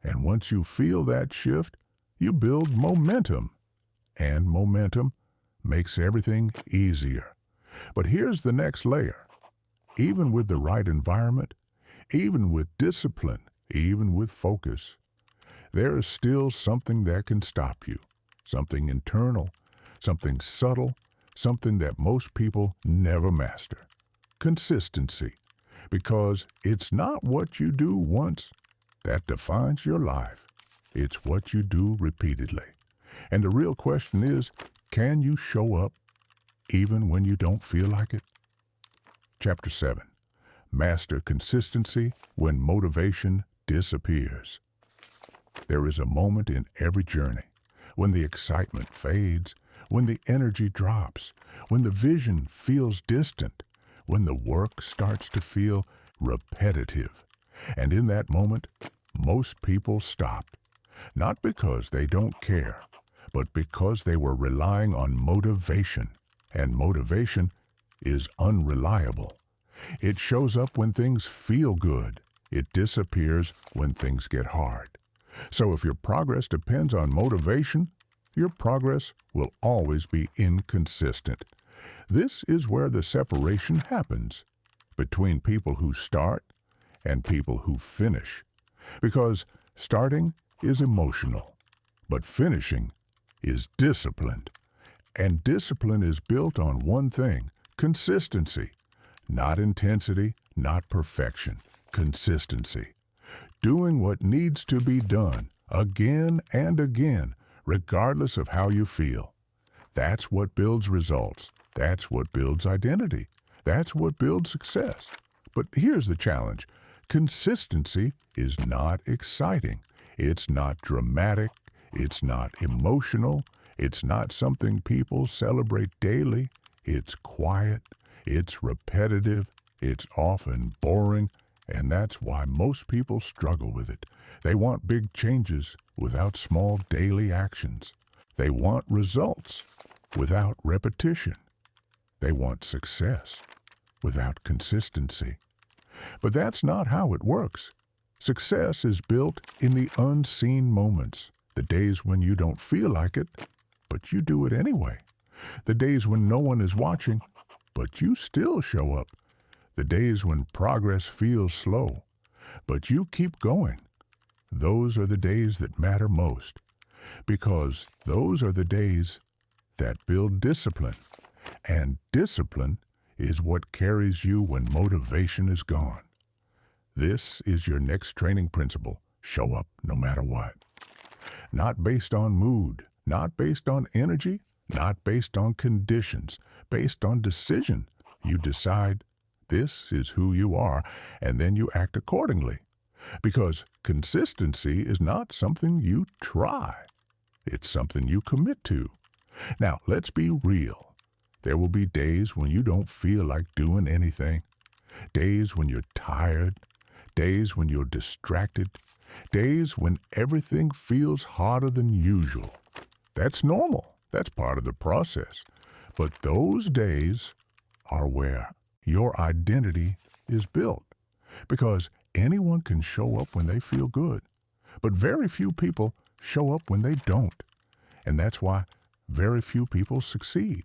And once you feel that shift, you build momentum. And momentum makes everything easier. But here's the next layer. Even with the right environment, even with discipline, even with focus, there is still something that can stop you. Something internal, something subtle, something that most people never master. Consistency. Because it's not what you do once that defines your life. It's what you do repeatedly. And the real question is, can you show up even when you don't feel like it? Chapter 7. Master consistency when motivation disappears. There is a moment in every journey when the excitement fades, when the energy drops, when the vision feels distant, when the work starts to feel repetitive. And in that moment, most people stop. Not because they don't care, but because they were relying on motivation. And motivation is unreliable. It shows up when things feel good. It disappears when things get hard. So if your progress depends on motivation, your progress will always be inconsistent. This is where the separation happens between people who start and people who finish. Because starting is emotional, but finishing is disciplined. And discipline is built on one thing, consistency. Not intensity, not perfection. Consistency. Doing what needs to be done again and again, regardless of how you feel. That's what builds results. That's what builds identity. That's what builds success. But here's the challenge. Consistency is not exciting. It's not dramatic. It's not emotional. It's not something people celebrate daily. It's quiet. It's repetitive. It's often boring. And that's why most people struggle with it. They want big changes without small daily actions. They want results without repetition. They want success without consistency. But that's not how it works. Success is built in the unseen moments, the days when you don't feel like it, but you do it anyway. The days when no one is watching, but you still show up. The days when progress feels slow, but you keep going. Those are the days that matter most, because those are the days that build discipline. And discipline is what carries you when motivation is gone. This is your next training principle. Show up no matter what. Not based on mood, not based on energy, not based on conditions, based on decision. You decide this is who you are, and then you act accordingly. Because consistency is not something you try. It's something you commit to. Now, let's be real. There will be days when you don't feel like doing anything. Days when you're tired. Days when you're distracted. Days when everything feels harder than usual. That's normal. That's part of the process. But those days are where your identity is built. Because anyone can show up when they feel good. But very few people show up when they don't. And that's why very few people succeed.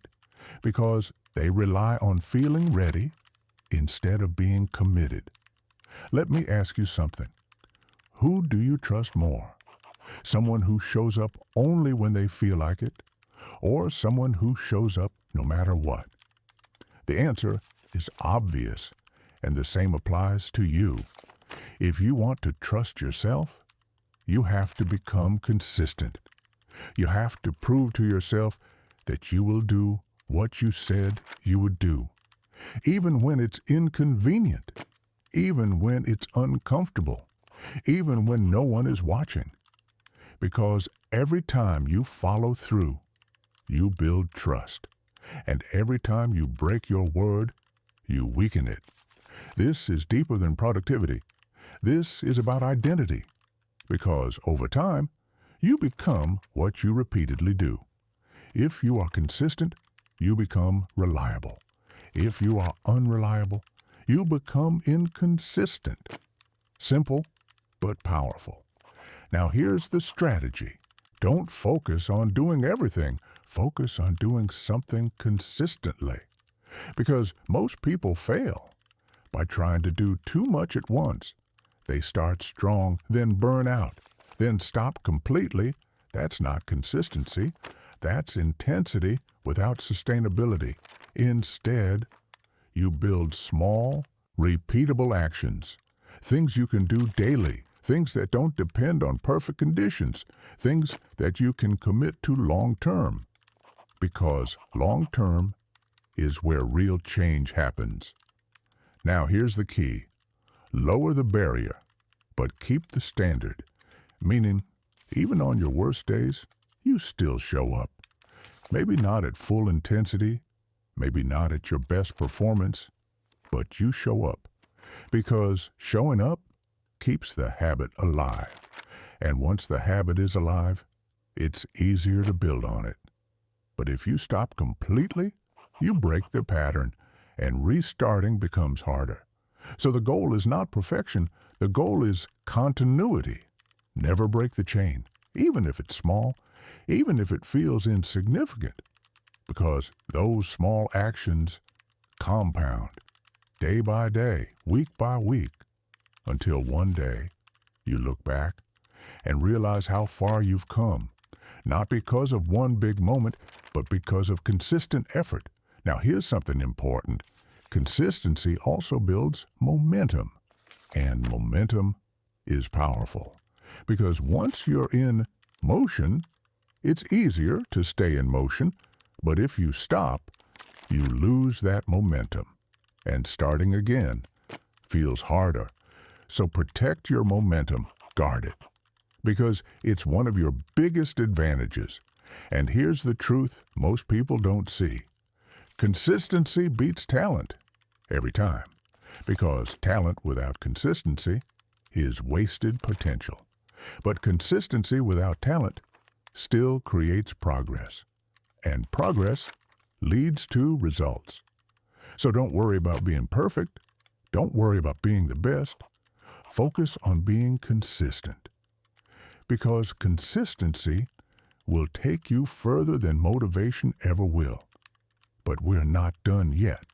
Because they rely on feeling ready instead of being committed. Let me ask you something. Who do you trust more? Someone who shows up only when they feel like it, or someone who shows up no matter what? The answer is obvious, and the same applies to you. If you want to trust yourself, you have to become consistent. You have to prove to yourself that you will do what you said you would do, even when it's inconvenient, even when it's uncomfortable, even when no one is watching. Because every time you follow through, you build trust. And every time you break your word, you weaken it. This is deeper than productivity. This is about identity. Because over time, you become what you repeatedly do. If you are consistent, you become reliable. If you are unreliable, you become inconsistent. Simple, but powerful. Now here's the strategy. Don't focus on doing everything. Focus on doing something consistently. Because most people fail by trying to do too much at once. They start strong, then burn out, then stop completely. That's not consistency. That's intensity without sustainability. Instead, you build small, repeatable actions. Things you can do daily. Things that don't depend on perfect conditions. Things that you can commit to long term. Because long term is where real change happens. Now here's the key. Lower the barrier, but keep the standard. Meaning, even on your worst days, you still show up. Maybe not at full intensity, maybe not at your best performance, but you show up. Because showing up keeps the habit alive. And once the habit is alive, it's easier to build on it. But if you stop completely, you break the pattern, and restarting becomes harder. So the goal is not perfection. The goal is continuity. Never break the chain, even if it's small, even if it feels insignificant, because those small actions compound day by day, week by week, until one day you look back and realize how far you've come, not because of one big moment, but because of consistent effort. Now here's something important. Consistency also builds momentum, and momentum is powerful. Because once you're in motion, it's easier to stay in motion, but if you stop, you lose that momentum. And starting again feels harder. So protect your momentum, guard it. Because it's one of your biggest advantages. And here's the truth most people don't see. Consistency beats talent every time. Because talent without consistency is wasted potential. But consistency without talent still creates progress. And progress leads to results. So don't worry about being perfect. Don't worry about being the best. Focus on being consistent. Because consistency will take you further than motivation ever will. But we're not done yet.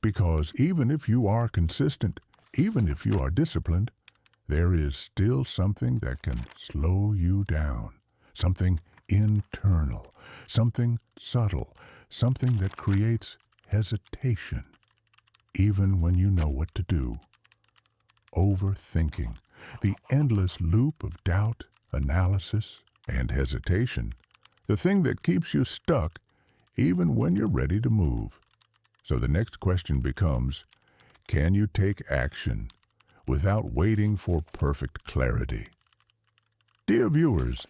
Because even if you are consistent, even if you are disciplined, there is still something that can slow you down. Something internal, something subtle, something that creates hesitation, even when you know what to do. overthinking, the endless loop of doubt, analysis, and hesitation, the thing that keeps you stuck even when you're ready to move. So the next question becomes, can you take action without waiting for perfect clarity? Dear viewers,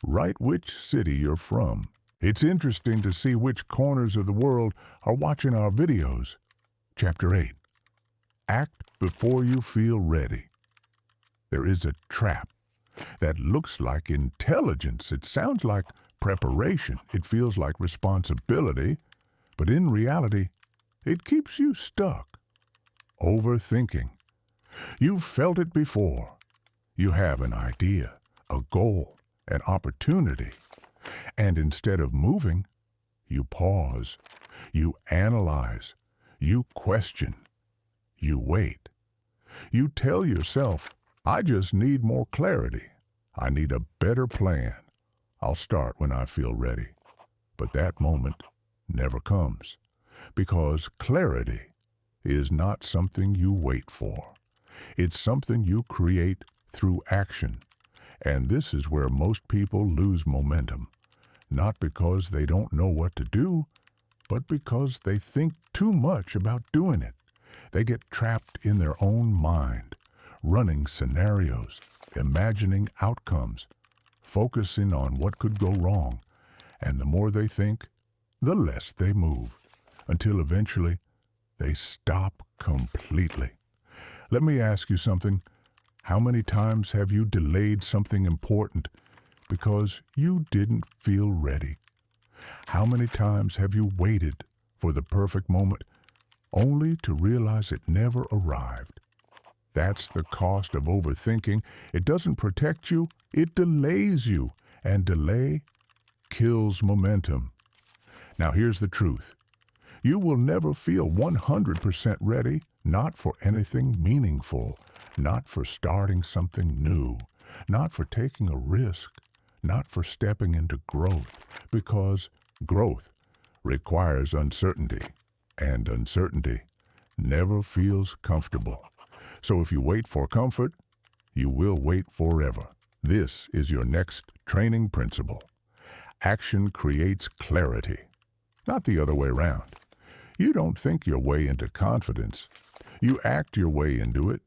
write which city you're from. It's interesting to see which corners of the world are watching our videos. Chapter 8. Act before you feel ready. There is a trap that looks like intelligence. It sounds like preparation. It feels like responsibility. But in reality, it keeps you stuck. Overthinking. You've felt it before. You have an idea, a goal, an opportunity. And instead of moving, you pause. You analyze. You question. You wait. You tell yourself, I just need more clarity. I need a better plan. I'll start when I feel ready. But that moment never comes, because clarity is not something you wait for. It's something you create through action. And this is where most people lose momentum, not because they don't know what to do, but because they think too much about doing it. They get trapped in their own mind, running scenarios, imagining outcomes, focusing on what could go wrong. And the more they think, the less they move, until eventually they stop completely. Let me ask you something. How many times have you delayed something important because you didn't feel ready? How many times have you waited for the perfect moment only to realize it never arrived? That's the cost of overthinking. It doesn't protect you, it delays you, and delay kills momentum. Now here's the truth. You will never feel 100% ready, not for anything meaningful, not for starting something new, not for taking a risk, not for stepping into growth, because growth requires uncertainty, and uncertainty never feels comfortable. So if you wait for comfort, you will wait forever. This is your next training principle. Action creates clarity, not the other way around. You don't think your way into confidence. You act your way into it.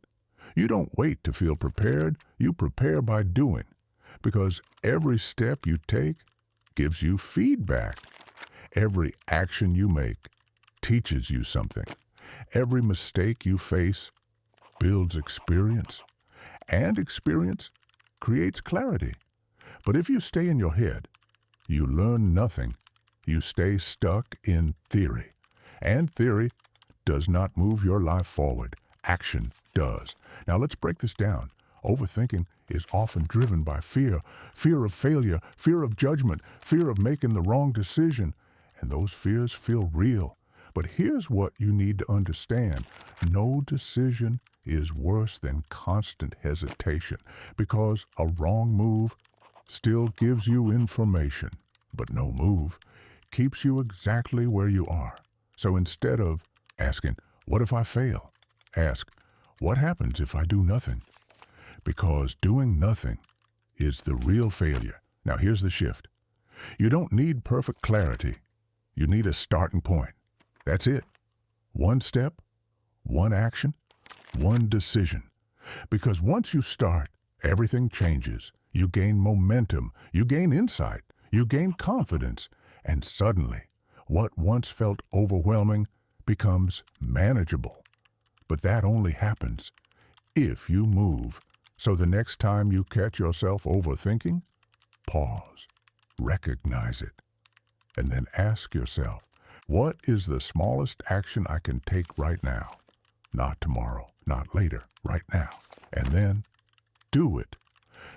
You don't wait to feel prepared. You prepare by doing, because every step you take gives you feedback. Every action you make teaches you something. Every mistake you face builds experience, and experience creates clarity. But if you stay in your head, you learn nothing. You stay stuck in theory. And theory does not move your life forward. Action does. Now let's break this down. Overthinking is often driven by fear. Fear of failure, fear of judgment, fear of making the wrong decision. And those fears feel real. But here's what you need to understand. No decision is worse than constant hesitation, because a wrong move still gives you information, but no move keeps you exactly where you are. So instead of asking, what if I fail? Ask, what happens if I do nothing? Because doing nothing is the real failure. Now here's the shift. You don't need perfect clarity. You need a starting point. That's it. One step, one action, one decision. Because once you start, everything changes. You gain momentum, you gain insight, you gain confidence, and suddenly, what once felt overwhelming becomes manageable. But that only happens if you move. So the next time you catch yourself overthinking, pause, recognize it, and then ask yourself, what is the smallest action I can take right now? Not tomorrow, not later, right now. And then do it.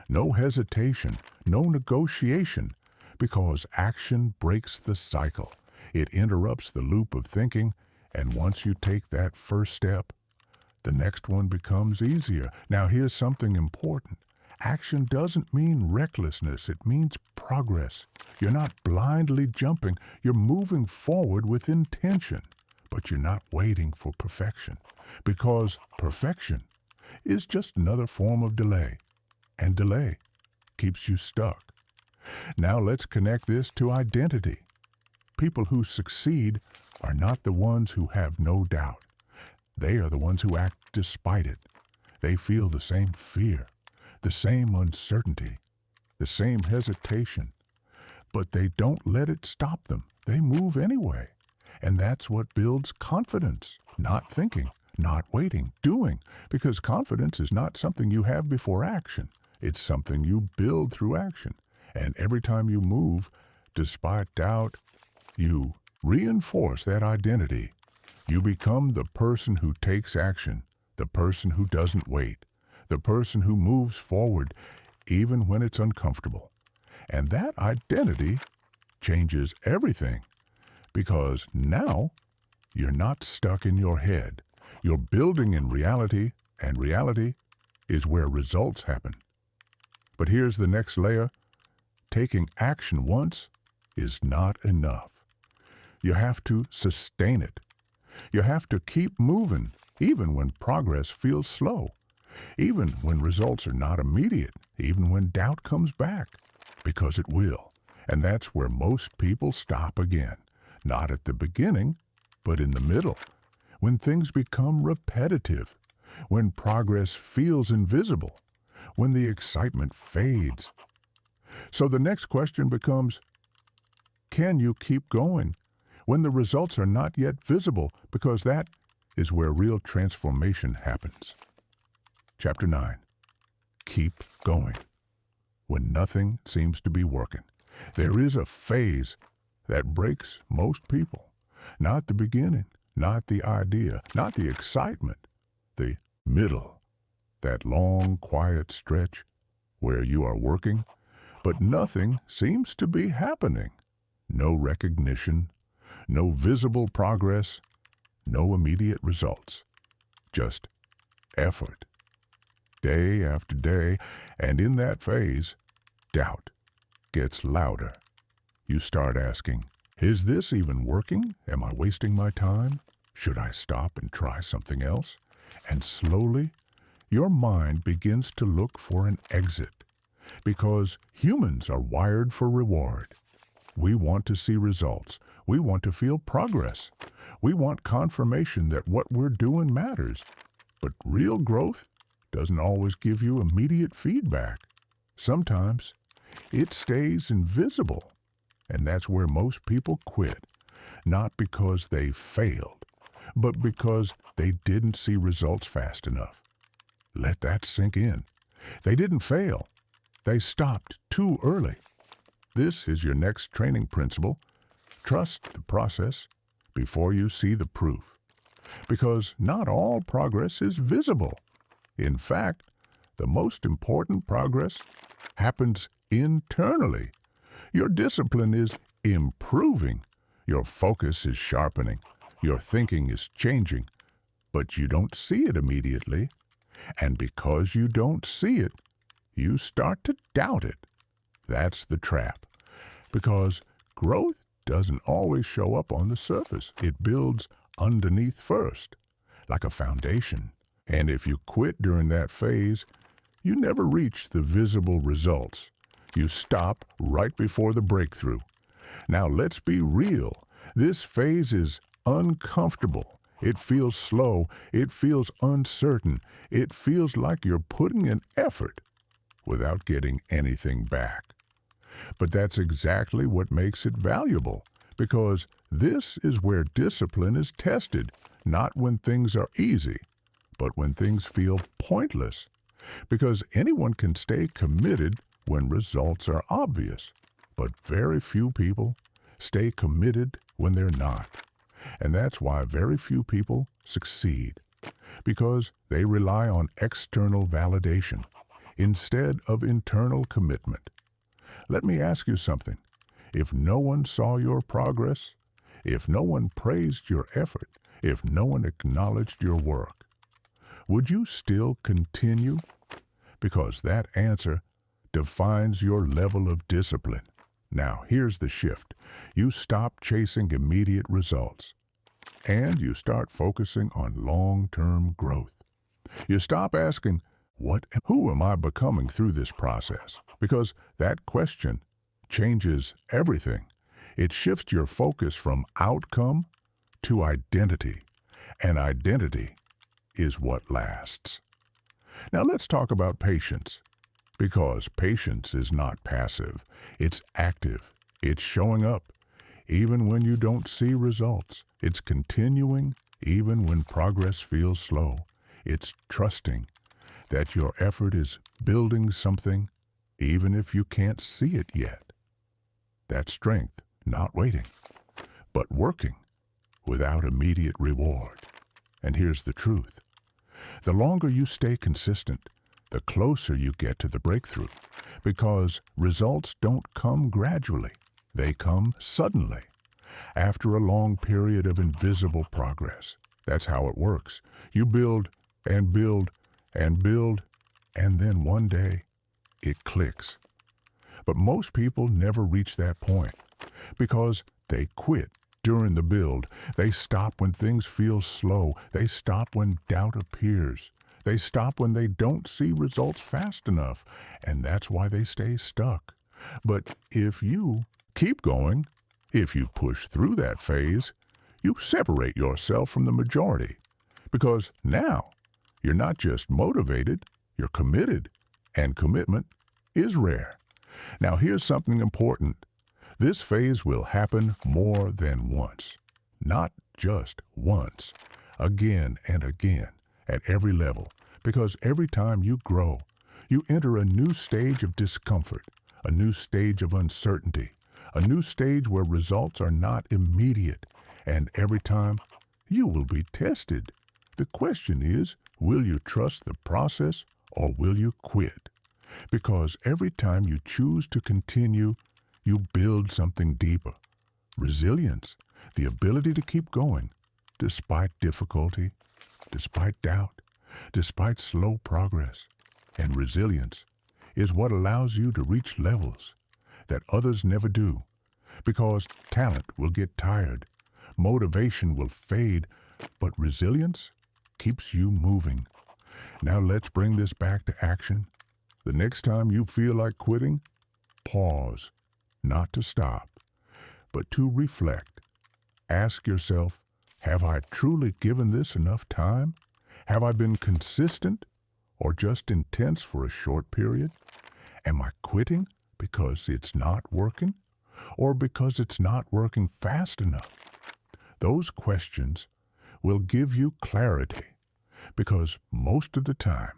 No hesitation, no negotiation, because action breaks the cycle. It interrupts the loop of thinking, and once you take that first step, the next one becomes easier. Now here's something important. Action doesn't mean recklessness, it means progress. You're not blindly jumping, you're moving forward with intention. But you're not waiting for perfection, because perfection is just another form of delay, and delay keeps you stuck. Now let's connect this to identity. People who succeed are not the ones who have no doubt. They are the ones who act despite it. They feel the same fear, the same uncertainty, the same hesitation, but they don't let it stop them. They move anyway. And that's what builds confidence. Not thinking, not waiting, doing. Because confidence is not something you have before action. It's something you build through action. And every time you move, despite doubt, you reinforce that identity. You become the person who takes action, the person who doesn't wait, the person who moves forward even when it's uncomfortable. And that identity changes everything, because now you're not stuck in your head. You're building in reality, and reality is where results happen. But here's the next layer. Taking action once is not enough. You have to sustain it. You have to keep moving, even when progress feels slow, even when results are not immediate, even when doubt comes back, because it will. And that's where most people stop again. Not at the beginning, but in the middle, when things become repetitive, when progress feels invisible, when the excitement fades. So the next question becomes, can you keep going when the results are not yet visible? Because that is where real transformation happens. Chapter 9. Keep going. When nothing seems to be working, there is a phase that breaks most people. Not the beginning, not the idea, not the excitement, the middle. That long, quiet stretch where you are working, but nothing seems to be happening. No recognition, no visible progress, no immediate results. Just effort. Day after day, and in that phase, doubt gets louder. You start asking, is this even working? Am I wasting my time? Should I stop and try something else? And slowly, your mind begins to look for an exit, because humans are wired for reward. We want to see results. We want to feel progress. We want confirmation that what we're doing matters. But real growth doesn't always give you immediate feedback. Sometimes it stays invisible. And that's where most people quit, not because they failed, but because they didn't see results fast enough. Let that sink in. They didn't fail. They stopped too early. This is your next training principle. Trust the process before you see the proof. Because not all progress is visible. In fact, the most important progress happens internally. Your discipline is improving. Your focus is sharpening. Your thinking is changing. But you don't see it immediately. And because you don't see it, you start to doubt it. That's the trap. Because growth doesn't always show up on the surface. It builds underneath first, like a foundation. And if you quit during that phase, you never reach the visible results. You stop right before the breakthrough. Now let's be real. This phase is uncomfortable. It feels slow. It feels uncertain. It feels like you're putting in effort without getting anything back. But that's exactly what makes it valuable, because this is where discipline is tested, not when things are easy, but when things feel pointless. Because anyone can stay committed when results are obvious, but very few people stay committed when they're not. And that's why very few people succeed, because they rely on external validation instead of internal commitment. Let me ask you something. If no one saw your progress, if no one praised your effort, if no one acknowledged your work, would you still continue? Because that answer defines your level of discipline. Now, here's the shift. You stop chasing immediate results, and you start focusing on long-term growth. You stop asking, who am I becoming through this process? Because that question changes everything. It shifts your focus from outcome to identity, and identity is what lasts. Now let's talk about patience, because patience is not passive. It's active. It's showing up even when you don't see results. It's continuing even when progress feels slow. It's trusting that your effort is building something even if you can't see it yet. That's strength, not waiting, but working without immediate reward. And here's the truth. The longer you stay consistent, the closer you get to the breakthrough, because results don't come gradually. They come suddenly, after a long period of invisible progress. That's how it works. You build and build and build, and then one day it clicks. But most people never reach that point because they quit during the build. They stop when things feel slow. They stop when doubt appears. They stop when they don't see results fast enough, and that's why they stay stuck. But if you keep going, if you push through that phase, you separate yourself from the majority, because now you're not just motivated, you're committed, and commitment is rare. Now here's something important. This phase will happen more than once, not just once, again and again, at every level, because every time you grow, you enter a new stage of discomfort, a new stage of uncertainty, a new stage where results are not immediate, and every time you will be tested. The question is, will you trust the process or will you quit? Because every time you choose to continue, you build something deeper. Resilience, the ability to keep going, despite difficulty, despite doubt, despite slow progress. And resilience is what allows you to reach levels that others never do. Because talent will get tired, motivation will fade, but resilience keeps you moving. Now let's bring this back to action. The next time you feel like quitting, pause, not to stop, but to reflect. Ask yourself, have I truly given this enough time? Have I been consistent or just intense for a short period? Am I quitting because it's not working or because it's not working fast enough? Those questions will give you clarity, because most of the time,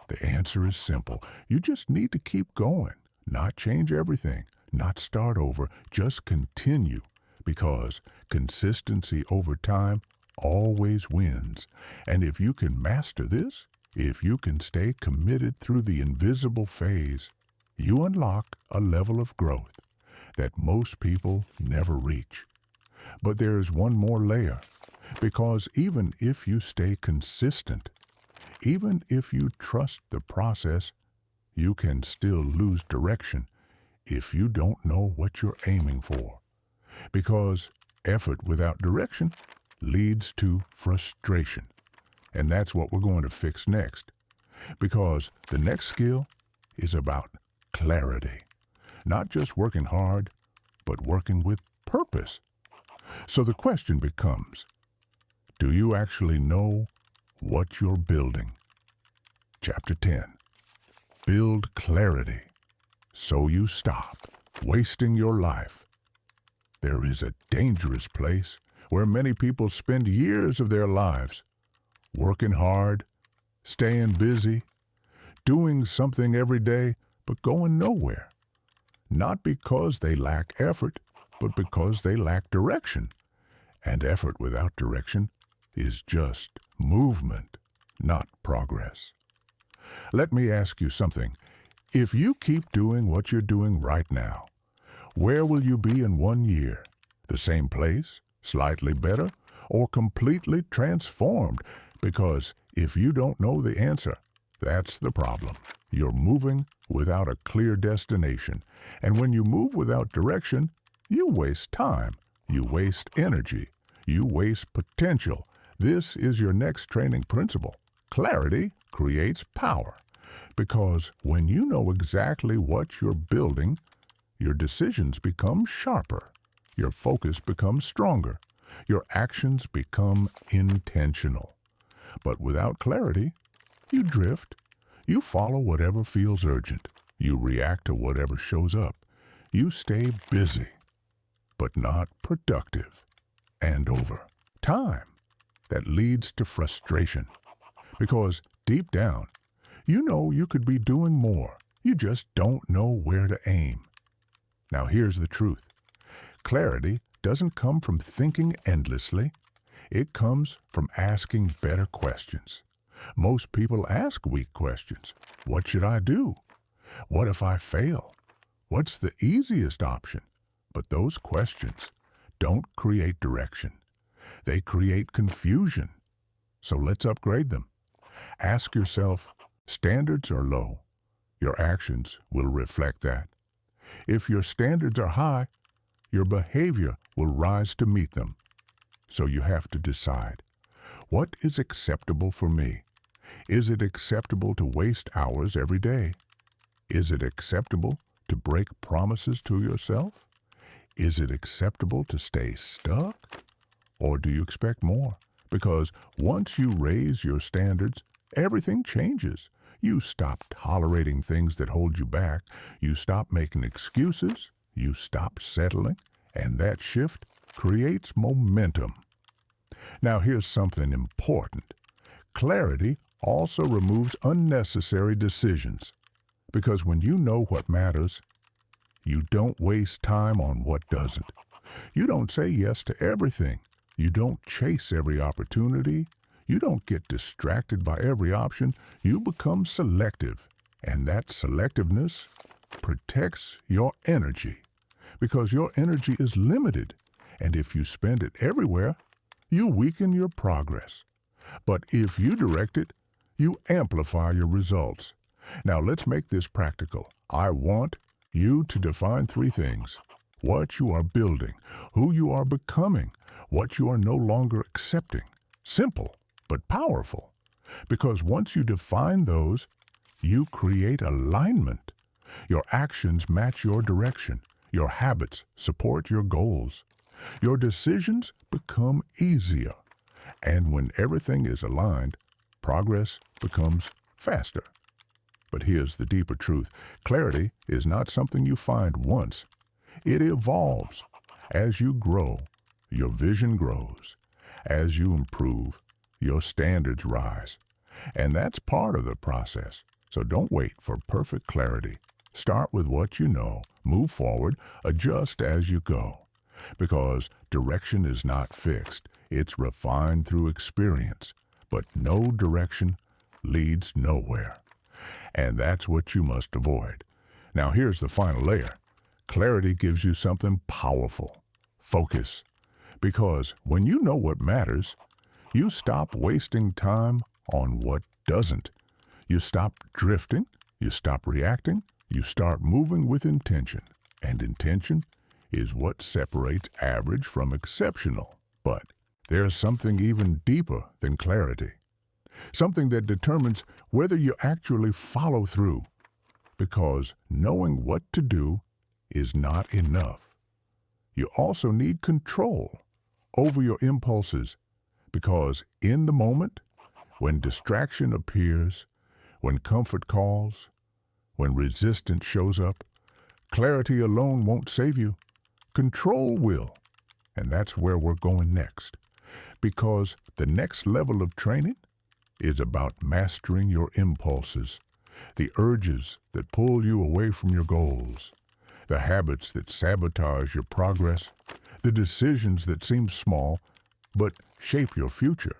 the answer is simple. You just need to keep going, not change everything, not start over, just continue, because consistency over time always wins. And if you can master this, if you can stay committed through the invisible phase, you unlock a level of growth that most people never reach. But there's one more layer, because even if you stay consistent, even if you trust the process, you can still lose direction if you don't know what you're aiming for. Because effort without direction leads to frustration. And that's what we're going to fix next. Because the next skill is about clarity. Not just working hard, but working with purpose. So the question becomes, do you actually know what you're building? Chapter 10. Build clarity so you stop wasting your life. There is a dangerous place where many people spend years of their lives working hard, staying busy, doing something every day, but going nowhere. Not because they lack effort, but because they lack direction. And effort without direction is just movement, not progress. Let me ask you something. If you keep doing what you're doing right now, where will you be in 1 year? The same place, slightly better, or completely transformed? Because if you don't know the answer, that's the problem. You're moving without a clear destination. And when you move without direction, you waste time, you waste energy, you waste potential. This is your next training principle. Clarity creates power because when you know exactly what you're building, your decisions become sharper, your focus becomes stronger, your actions become intentional. But without clarity, you drift. You follow whatever feels urgent. You react to whatever shows up. You stay busy, but not productive. And over time, that leads to frustration. Because deep down, you know you could be doing more. You just don't know where to aim. Now here's the truth. Clarity doesn't come from thinking endlessly. It comes from asking better questions. Most people ask weak questions. What should I do? What if I fail? What's the easiest option? But those questions don't create direction. They create confusion. So let's upgrade them. Ask yourself, standards are low. Your actions will reflect that. If your standards are high, your behavior will rise to meet them. So you have to decide, what is acceptable for me? Is it acceptable to waste hours every day? Is it acceptable to break promises to yourself? Is it acceptable to stay stuck? Or do you expect more? Because once you raise your standards, everything changes. You stop tolerating things that hold you back. You stop making excuses. You stop settling. And that shift creates momentum. Now here's something important. Clarity also removes unnecessary decisions. Because when you know what matters, you don't waste time on what doesn't. You don't say yes to everything. You don't chase every opportunity. You don't get distracted by every option. You become selective. And that selectiveness protects your energy. Because your energy is limited. And if you spend it everywhere, you weaken your progress. But if you direct it, you amplify your results. Now let's make this practical. I want you to define 3 things. What you are building, who you are becoming, what you are no longer accepting. Simple, but powerful. Because once you define those, you create alignment. Your actions match your direction. Your habits support your goals. Your decisions become easier. And when everything is aligned, progress becomes faster. But here's the deeper truth. Clarity is not something you find once. It evolves. As you grow, your vision grows. As you improve, your standards rise. And that's part of the process. So don't wait for perfect clarity. Start with what you know, move forward, adjust as you go. Because direction is not fixed. It's refined through experience. But no direction leads nowhere. And that's what you must avoid. Now here's the final layer. Clarity gives you something powerful. Focus. Because when you know what matters, you stop wasting time on what doesn't. You stop drifting. You stop reacting. You start moving with intention. And intention is what separates average from exceptional. But there's something even deeper than clarity. Something that determines whether you actually follow through. Because knowing what to do is not enough. You also need control over your impulses. Because in the moment, when distraction appears, when comfort calls, when resistance shows up, clarity alone won't save you. Control will. And that's where we're going next. Because the next level of training is about mastering your impulses, the urges that pull you away from your goals, the habits that sabotage your progress, the decisions that seem small but shape your future.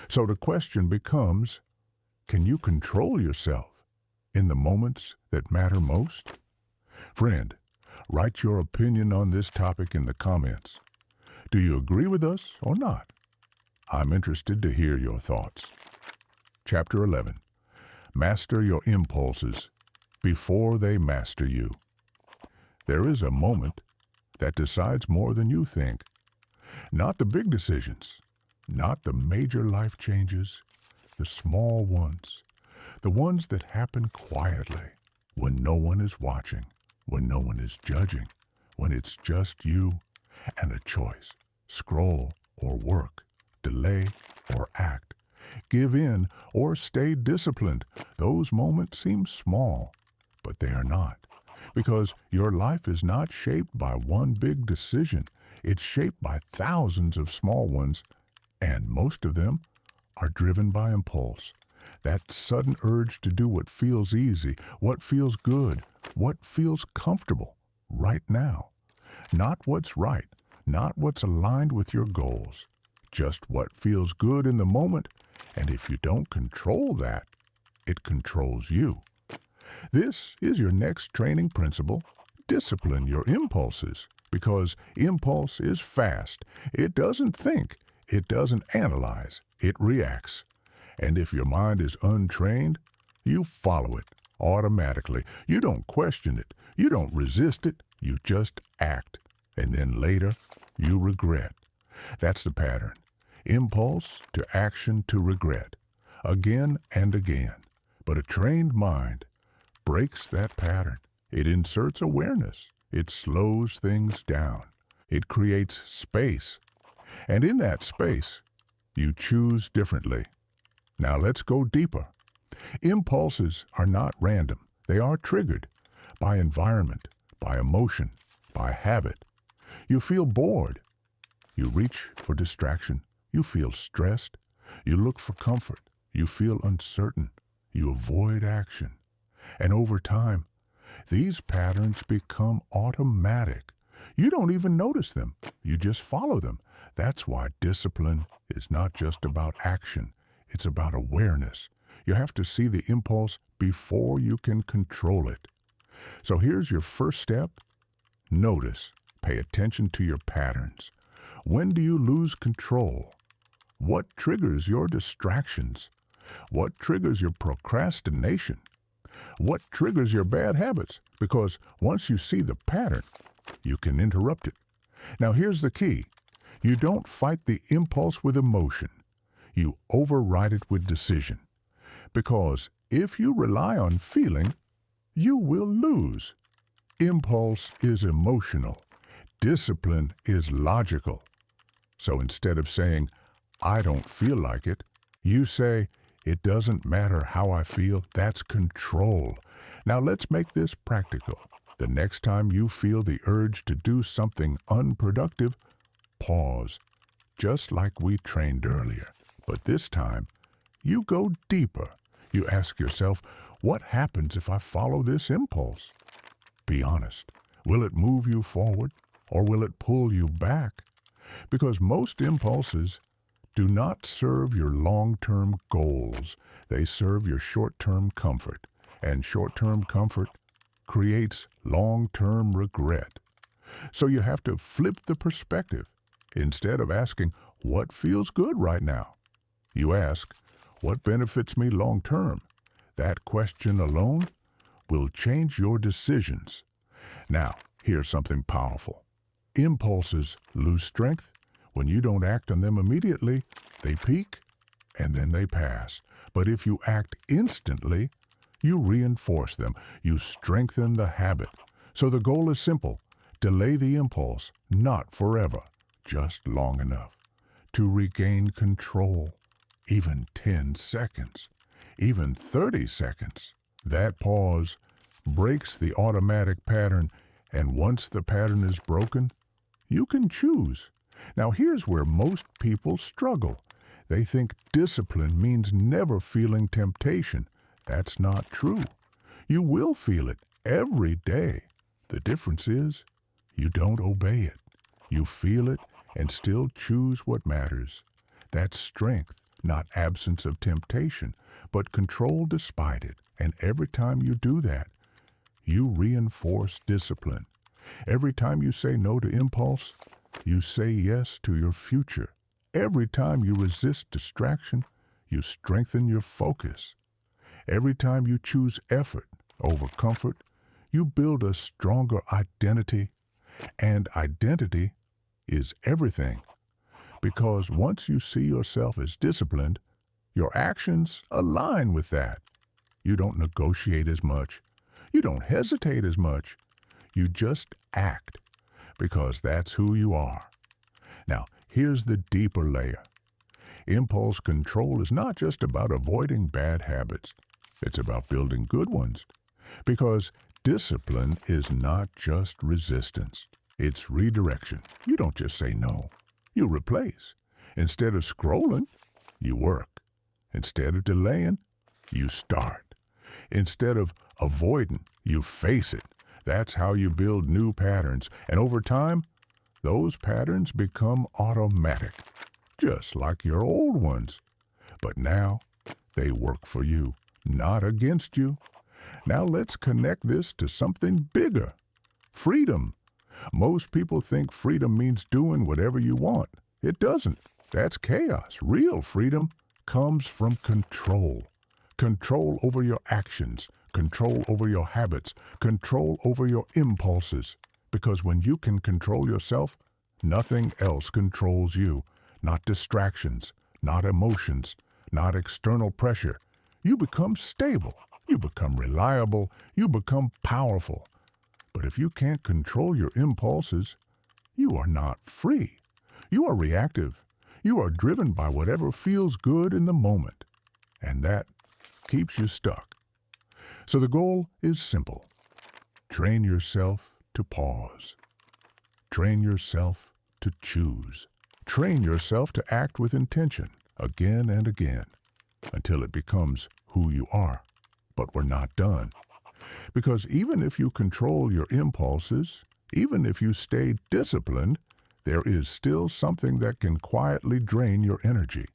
So the question becomes, can you control yourself in the moments that matter most? Friend, write your opinion on this topic in the comments. Do you agree with us or not? I'm interested to hear your thoughts. Chapter 11. Master your impulses before they master you. There is a moment that decides more than you think. Not the big decisions, not the major life changes, the small ones, the ones that happen quietly, when no one is watching, when no one is judging, when it's just you and a choice. Scroll or work, delay or act, give in or stay disciplined. Those moments seem small, but they are not. Because your life is not shaped by one big decision. It's shaped by thousands of small ones, and most of them are driven by impulse. That sudden urge to do what feels easy, what feels good, what feels comfortable right now. Not what's right, not what's aligned with your goals, just what feels good in the moment. And if you don't control that, it controls you. This is your next training principle. Discipline your impulses, because impulse is fast. It doesn't think. It doesn't analyze. It reacts. And if your mind is untrained, you follow it automatically. You don't question it. You don't resist it. You just act. And then later, you regret. That's the pattern. Impulse to action to regret. Again and again. But a trained mind breaks that pattern. It inserts awareness. It slows things down. It creates space. And in that space, you choose differently. Now let's go deeper. Impulses are not random. They are triggered by environment, by emotion, by habit. You feel bored. You reach for distraction. You feel stressed. You look for comfort. You feel uncertain. You avoid action. And over time, these patterns become automatic. You don't even notice them. You just follow them. That's why discipline is not just about action. It's about awareness. You have to see the impulse before you can control it. So here's your first step. Notice. Pay attention to your patterns. When do you lose control? What triggers your distractions? What triggers your procrastination? What triggers your bad habits? Because once you see the pattern, you can interrupt it. Now here's the key. You don't fight the impulse with emotion. You override it with decision. Because if you rely on feeling, you will lose. Impulse is emotional. Discipline is logical. So instead of saying, I don't feel like it, you say, it doesn't matter how I feel. That's control. Now let's make this practical. The next time you feel the urge to do something unproductive, pause, just like we trained earlier. But this time, you go deeper. You ask yourself, what happens if I follow this impulse? Be honest. Will it move you forward, or will it pull you back? Because most impulses do not serve your long-term goals. They serve your short-term comfort. And short-term comfort creates long-term regret. So you have to flip the perspective. Instead of asking, what feels good right now? You ask, what benefits me long-term? That question alone will change your decisions. Now, here's something powerful. Impulses lose strength. When you don't act on them immediately, they peak and then they pass. But if you act instantly, you reinforce them. You strengthen the habit. So the goal is simple. Delay the impulse, not forever, just long enough to regain control. Even 10 seconds, even 30 seconds. That pause breaks the automatic pattern, and once the pattern is broken, you can choose. Now here's where most people struggle. They think discipline means never feeling temptation. That's not true. You will feel it every day. The difference is you don't obey it. You feel it and still choose what matters. That's strength, not absence of temptation, but control despite it. And every time you do that, you reinforce discipline. Every time you say no to impulse, you say yes to your future. Every time you resist distraction, you strengthen your focus. Every time you choose effort over comfort, you build a stronger identity. And identity is everything. Because once you see yourself as disciplined, Your actions align with that. You don't negotiate as much. You don't hesitate as much. You just act because that's who you are. Now, here's the deeper layer. Impulse control is not just about avoiding bad habits. It's about building good ones. Because discipline is not just resistance. It's redirection. You don't just say no. You replace. Instead of scrolling, you work. Instead of delaying, you start. Instead of avoiding, you face it. That's how you build new patterns. And over time, those patterns become automatic, just like your old ones. But now, they work for you, not against you. Now let's connect this to something bigger. Freedom. Most people think freedom means doing whatever you want. It doesn't. That's chaos. Real freedom comes from control. Control over your actions, control over your habits, control over your impulses. Because when you can control yourself, nothing else controls you. Not distractions, not emotions, not external pressure. You become stable. You become reliable. You become powerful. But if you can't control your impulses, you are not free. You are reactive. You are driven by whatever feels good in the moment. And that keeps you stuck. So the goal is simple. Train yourself to pause. Train yourself to choose. Train yourself to act with intention again and again until it becomes who you are. But we're not done. Because even if you control your impulses, even if you stay disciplined, there is still something that can quietly drain your energy.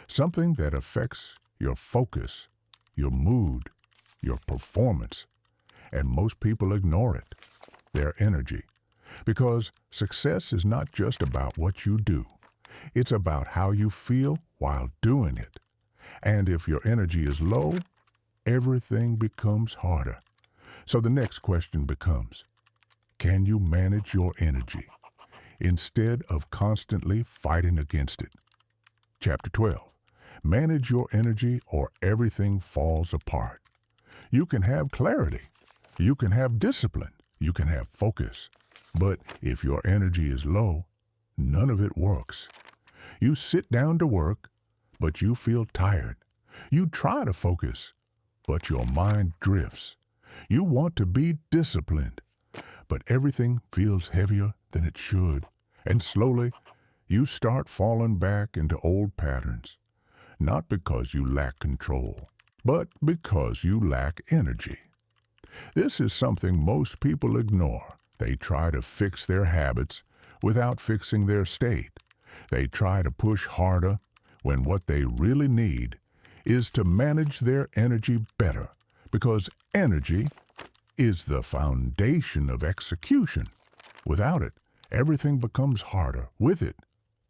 Something that affects your focus, your mood, your performance. And most people ignore it, their energy. Because success is not just about what you do. It's about how you feel while doing it. And if your energy is low, everything becomes harder. So the next question becomes, can you manage your energy instead of constantly fighting against it? Chapter 12. Manage your energy or everything falls apart. You can have clarity. You can have discipline. You can have focus. But if your energy is low, none of it works. You sit down to work, but you feel tired. You try to focus, but your mind drifts. You want to be disciplined, but everything feels heavier than it should. And slowly, you start falling back into old patterns. Not because you lack control, but because you lack energy. This is something most people ignore. They try to fix their habits without fixing their state. They try to push harder when what they really need is to manage their energy better, because energy is the foundation of execution. Without it, everything becomes harder. With it,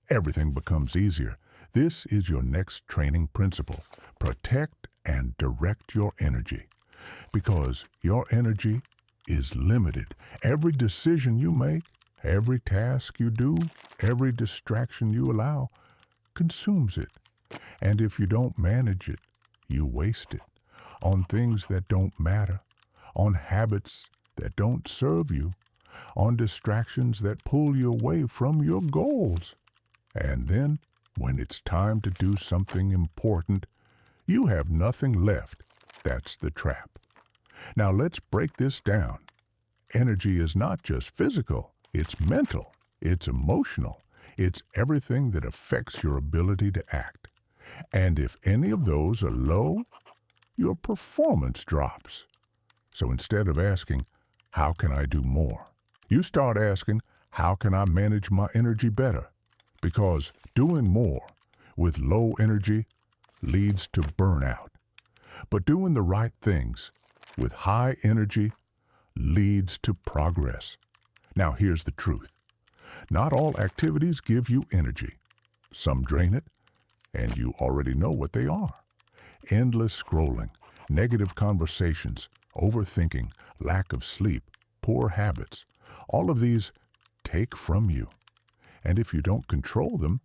everything becomes easier. This is your next training principle. Protect and direct your energy, because your energy is limited. Every decision you make, every task you do, every distraction you allow, consumes it. And if you don't manage it, you waste it on things that don't matter, on habits that don't serve you, on distractions that pull you away from your goals. And then, when it's time to do something important, you have nothing left. That's the trap. Now let's break this down. Energy is not just physical, it's mental, it's emotional, it's everything that affects your ability to act. And if any of those are low, your performance drops. So instead of asking, how can I do more? You start asking, how can I manage my energy better? Because doing more with low energy leads to burnout. But doing the right things with high energy leads to progress. Now here's the truth. Not all activities give you energy. Some drain it, and you already know what they are. Endless scrolling, negative conversations, overthinking, lack of sleep, poor habits. All of these take from you. And if you don't control them,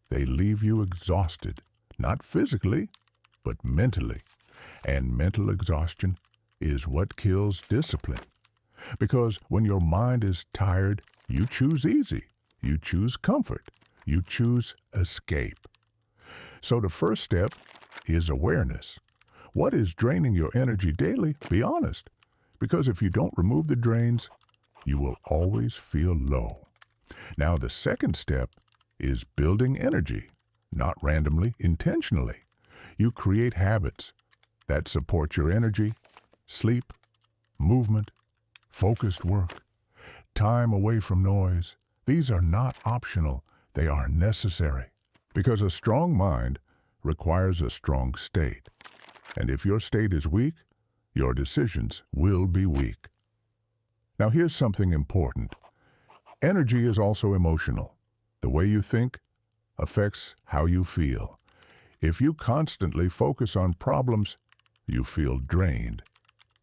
they leave you exhausted, not physically, but mentally. And mental exhaustion is what kills discipline. Because when your mind is tired, you choose easy. You choose comfort. You choose escape. So the first step is awareness. What is draining your energy daily? Be honest. Because if you don't remove the drains, you will always feel low. Now the second step is building energy, not randomly, intentionally. You create habits that support your energy, sleep, movement, focused work, time away from noise. These are not optional, they are necessary. Because a strong mind requires a strong state. And if your state is weak, your decisions will be weak. Now here's something important. Energy is also emotional. The way you think affects how you feel. If you constantly focus on problems, you feel drained.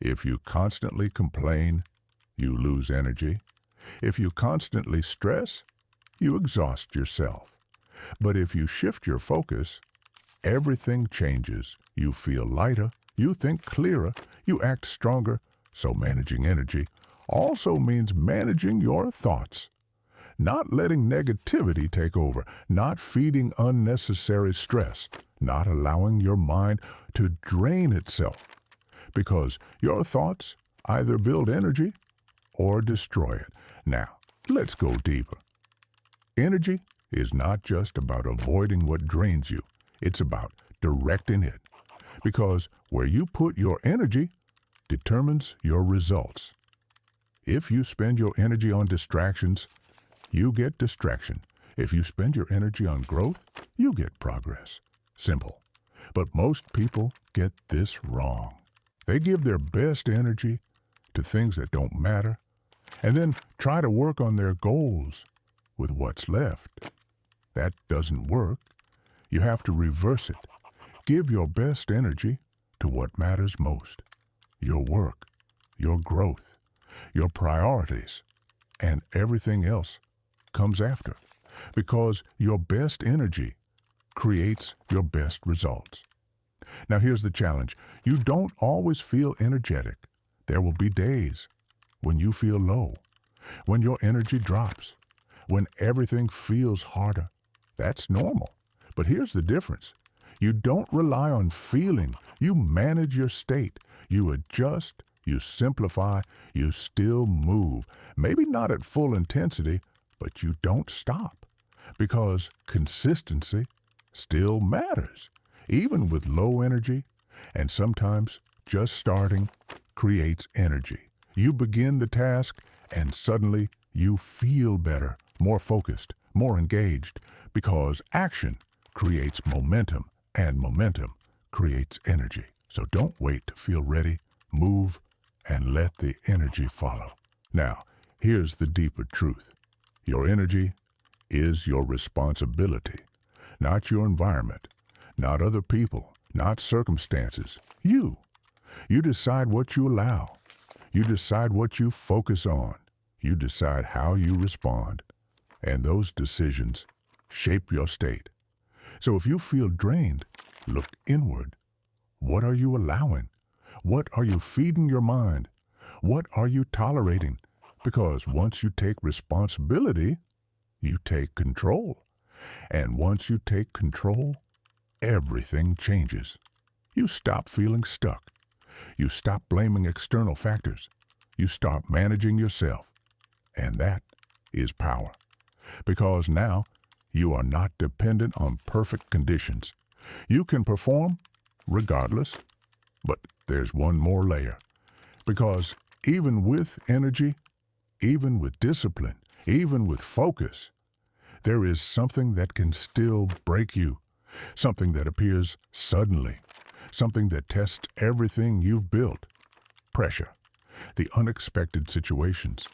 If you constantly complain, you lose energy. If you constantly stress, you exhaust yourself. But if you shift your focus, everything changes. You feel lighter, you think clearer, you act stronger. So managing energy also means managing your thoughts. Not letting negativity take over, not feeding unnecessary stress, not allowing your mind to drain itself. Because your thoughts either build energy or destroy it. Now, let's go deeper. Energy is not just about avoiding what drains you. It's about directing it. Because where you put your energy determines your results. If you spend your energy on distractions, you get distraction. If you spend your energy on growth, you get progress. Simple. But most people get this wrong. They give their best energy to things that don't matter, and then try to work on their goals with what's left. That doesn't work. You have to reverse it. Give your best energy to what matters most. Your work, your growth, your priorities, and everything else comes after. Because your best energy creates your best results. Now here's the challenge. You don't always feel energetic. There will be days when you feel low, when your energy drops, when everything feels harder. That's normal. But here's the difference. You don't rely on feeling. You manage your state. You adjust. You simplify. You still move. Maybe not at full intensity, but you don't stop. Because consistency still matters, even with low energy. And sometimes just starting creates energy. You begin the task and suddenly you feel better, more focused, more engaged, because action creates momentum, and momentum creates energy. So don't wait to feel ready. Move and let the energy follow. Now, here's the deeper truth. Your energy is your responsibility, not your environment, not other people, not circumstances. You. You decide what you allow. You decide what you focus on. You decide how you respond. And those decisions shape your state. So if you feel drained, look inward. What are you allowing? What are you feeding your mind? What are you tolerating? Because once you take responsibility, you take control. And once you take control, everything changes. You stop feeling stuck. You stop blaming external factors. You start managing yourself. And that is power. Because now you are not dependent on perfect conditions. You can perform regardless. But there's one more layer. Because even with energy, even with discipline, even with focus, there is something that can still break you. Something that appears suddenly. Something that tests everything you've built. Pressure. The unexpected situations.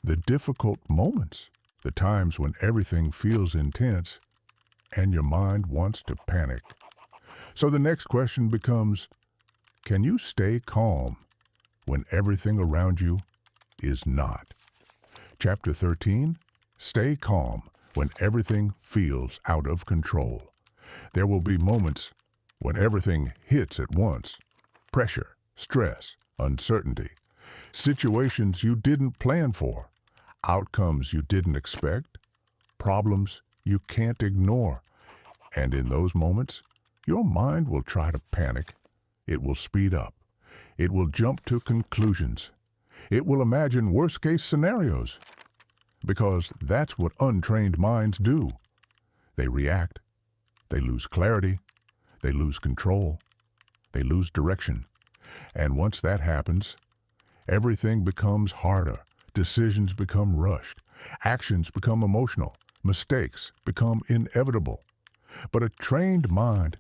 The difficult moments. The times when everything feels intense and your mind wants to panic. So the next question becomes, can you stay calm when everything around you is not? Chapter 13, Stay Calm when everything feels out of control. There will be moments when everything hits at once. Pressure, stress, uncertainty, situations you didn't plan for, outcomes you didn't expect, problems you can't ignore. And in those moments, your mind will try to panic. It will speed up. It will jump to conclusions. It will imagine worst-case scenarios. Because that's what untrained minds do. They react. They lose clarity. They lose control. They lose direction. And once that happens, everything becomes harder. Decisions become rushed. Actions become emotional. Mistakes become inevitable. But a trained mind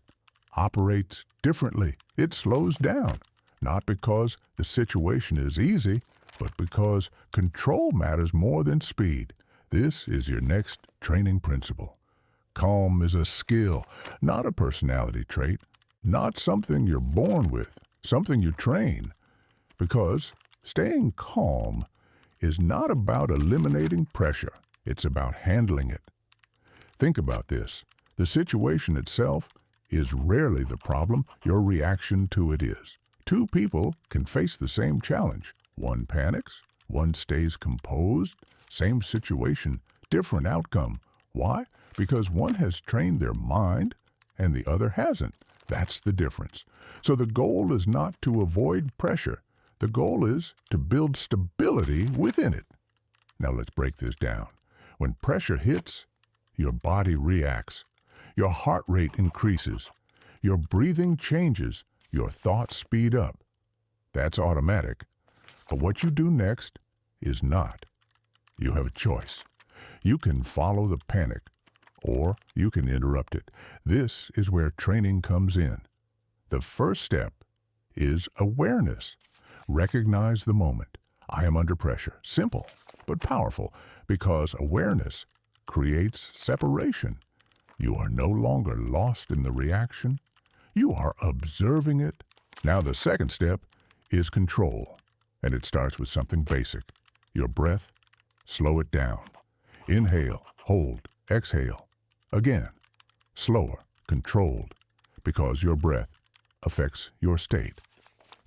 operates differently. It slows down, not because the situation is easy, but because control matters more than speed. This is your next training principle. Calm is a skill, not a personality trait, not something you're born with, something you train. Because staying calm is not about eliminating pressure. It's about handling it. Think about this. The situation itself is rarely the problem. Your reaction to it is. Two people can face the same challenge. One panics, one stays composed. Same situation, different outcome. Why? Because one has trained their mind and the other hasn't. That's the difference. So the goal is not to avoid pressure. The goal is to build stability within it. Now let's break this down. When pressure hits, your body reacts. Your heart rate increases. Your breathing changes. Your thoughts speed up. That's automatic. But what you do next is not. You have a choice. You can follow the panic, or you can interrupt it. This is where training comes in. The first step is awareness. Recognize the moment. I am under pressure. Simple, but powerful, because awareness creates separation. You are no longer lost in the reaction. You are observing it. Now the second step is control, and it starts with something basic. Your breath, slow it down. Inhale, hold, exhale. Again, slower, controlled, because your breath affects your state.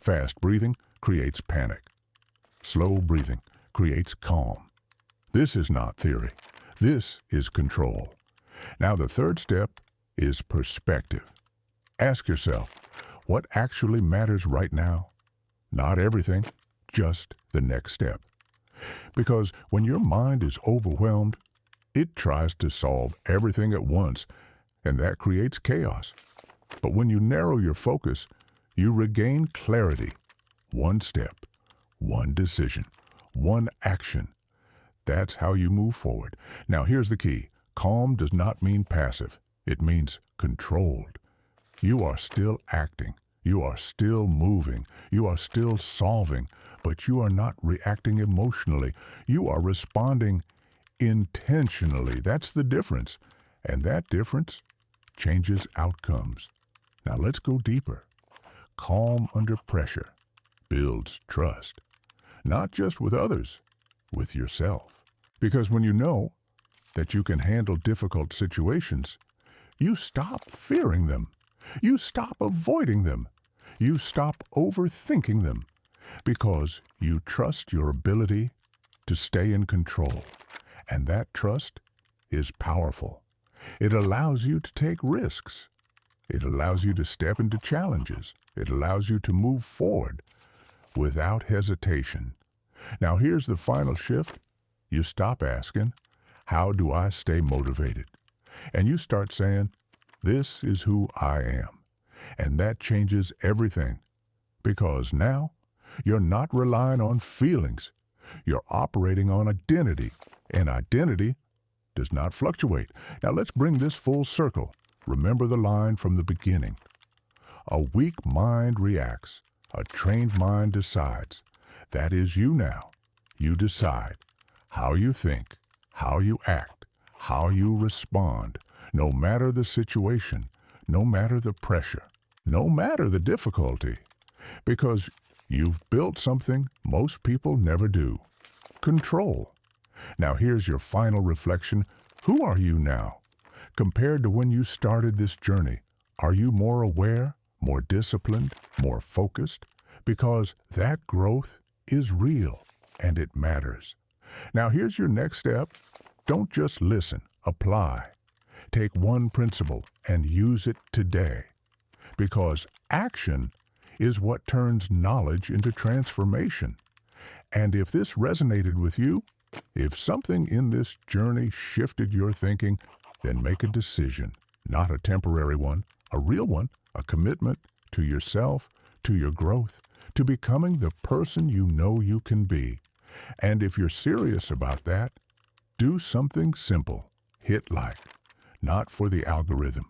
Fast breathing creates panic. Slow breathing creates calm. This is not theory. This is control. Now the third step is perspective. Ask yourself, what actually matters right now? Not everything, just the next step. Because when your mind is overwhelmed, it tries to solve everything at once, and that creates chaos. But when you narrow your focus, you regain clarity. One step, one decision, one action. That's how you move forward. Now here's the key. Calm does not mean passive. It means controlled. You are still acting. You are still moving. You are still solving. But you are not reacting emotionally. You are responding intentionally. That's the difference. And that difference changes outcomes. Now let's go deeper. Calm under pressure builds trust. Not just with others, with yourself. Because when you know that you can handle difficult situations, you stop fearing them. You stop avoiding them. You stop overthinking them. Because you trust your ability to stay in control. And that trust is powerful. It allows you to take risks. It allows you to step into challenges. It allows you to move forward without hesitation. Now here's the final shift. You stop asking, how do I stay motivated? And you start saying, this is who I am. And that changes everything. Because now, you're not relying on feelings. You're operating on identity. And identity does not fluctuate. Now let's bring this full circle. Remember the line from the beginning. A weak mind reacts. A trained mind decides. That is you now. You decide how you think, how you act, how you respond, no matter the situation, no matter the pressure, no matter the difficulty. Because you've built something most people never do. Control. Now here's your final reflection. Who are you now? Compared to when you started this journey, Are you more aware, more disciplined, more focused? Because that growth is real and it matters. Now here's your next step. Don't just listen, apply. Take one principle and use it today. Because action is what turns knowledge into transformation. And if this resonated with you, if something in this journey shifted your thinking, then make a decision, not a temporary one, a real one, a commitment to yourself, to your growth, to becoming the person you know you can be. And if you're serious about that, do something simple. Hit like, not for the algorithm,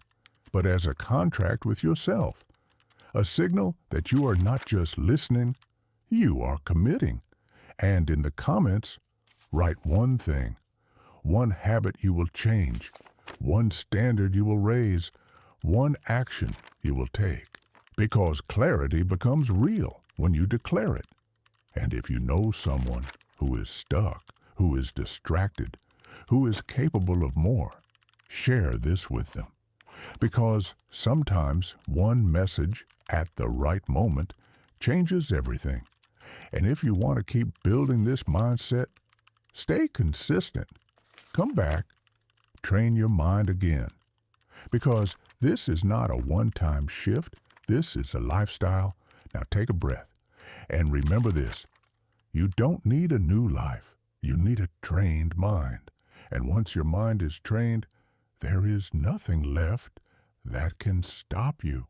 but as a contract with yourself. A signal that you are not just listening, you are committing. And in the comments, write one thing, one habit you will change, one standard you will raise, one action you will take. Because clarity becomes real when you declare it. And if you know someone who is stuck, who is distracted, who is capable of more, share this with them. Because sometimes one message at the right moment changes everything. And if you want to keep building this mindset, stay consistent. Come back, train your mind again. Because this is not a one-time shift. This is a lifestyle. Now take a breath. And remember this, you don't need a new life. You need a trained mind. And once your mind is trained, there is nothing left that can stop you.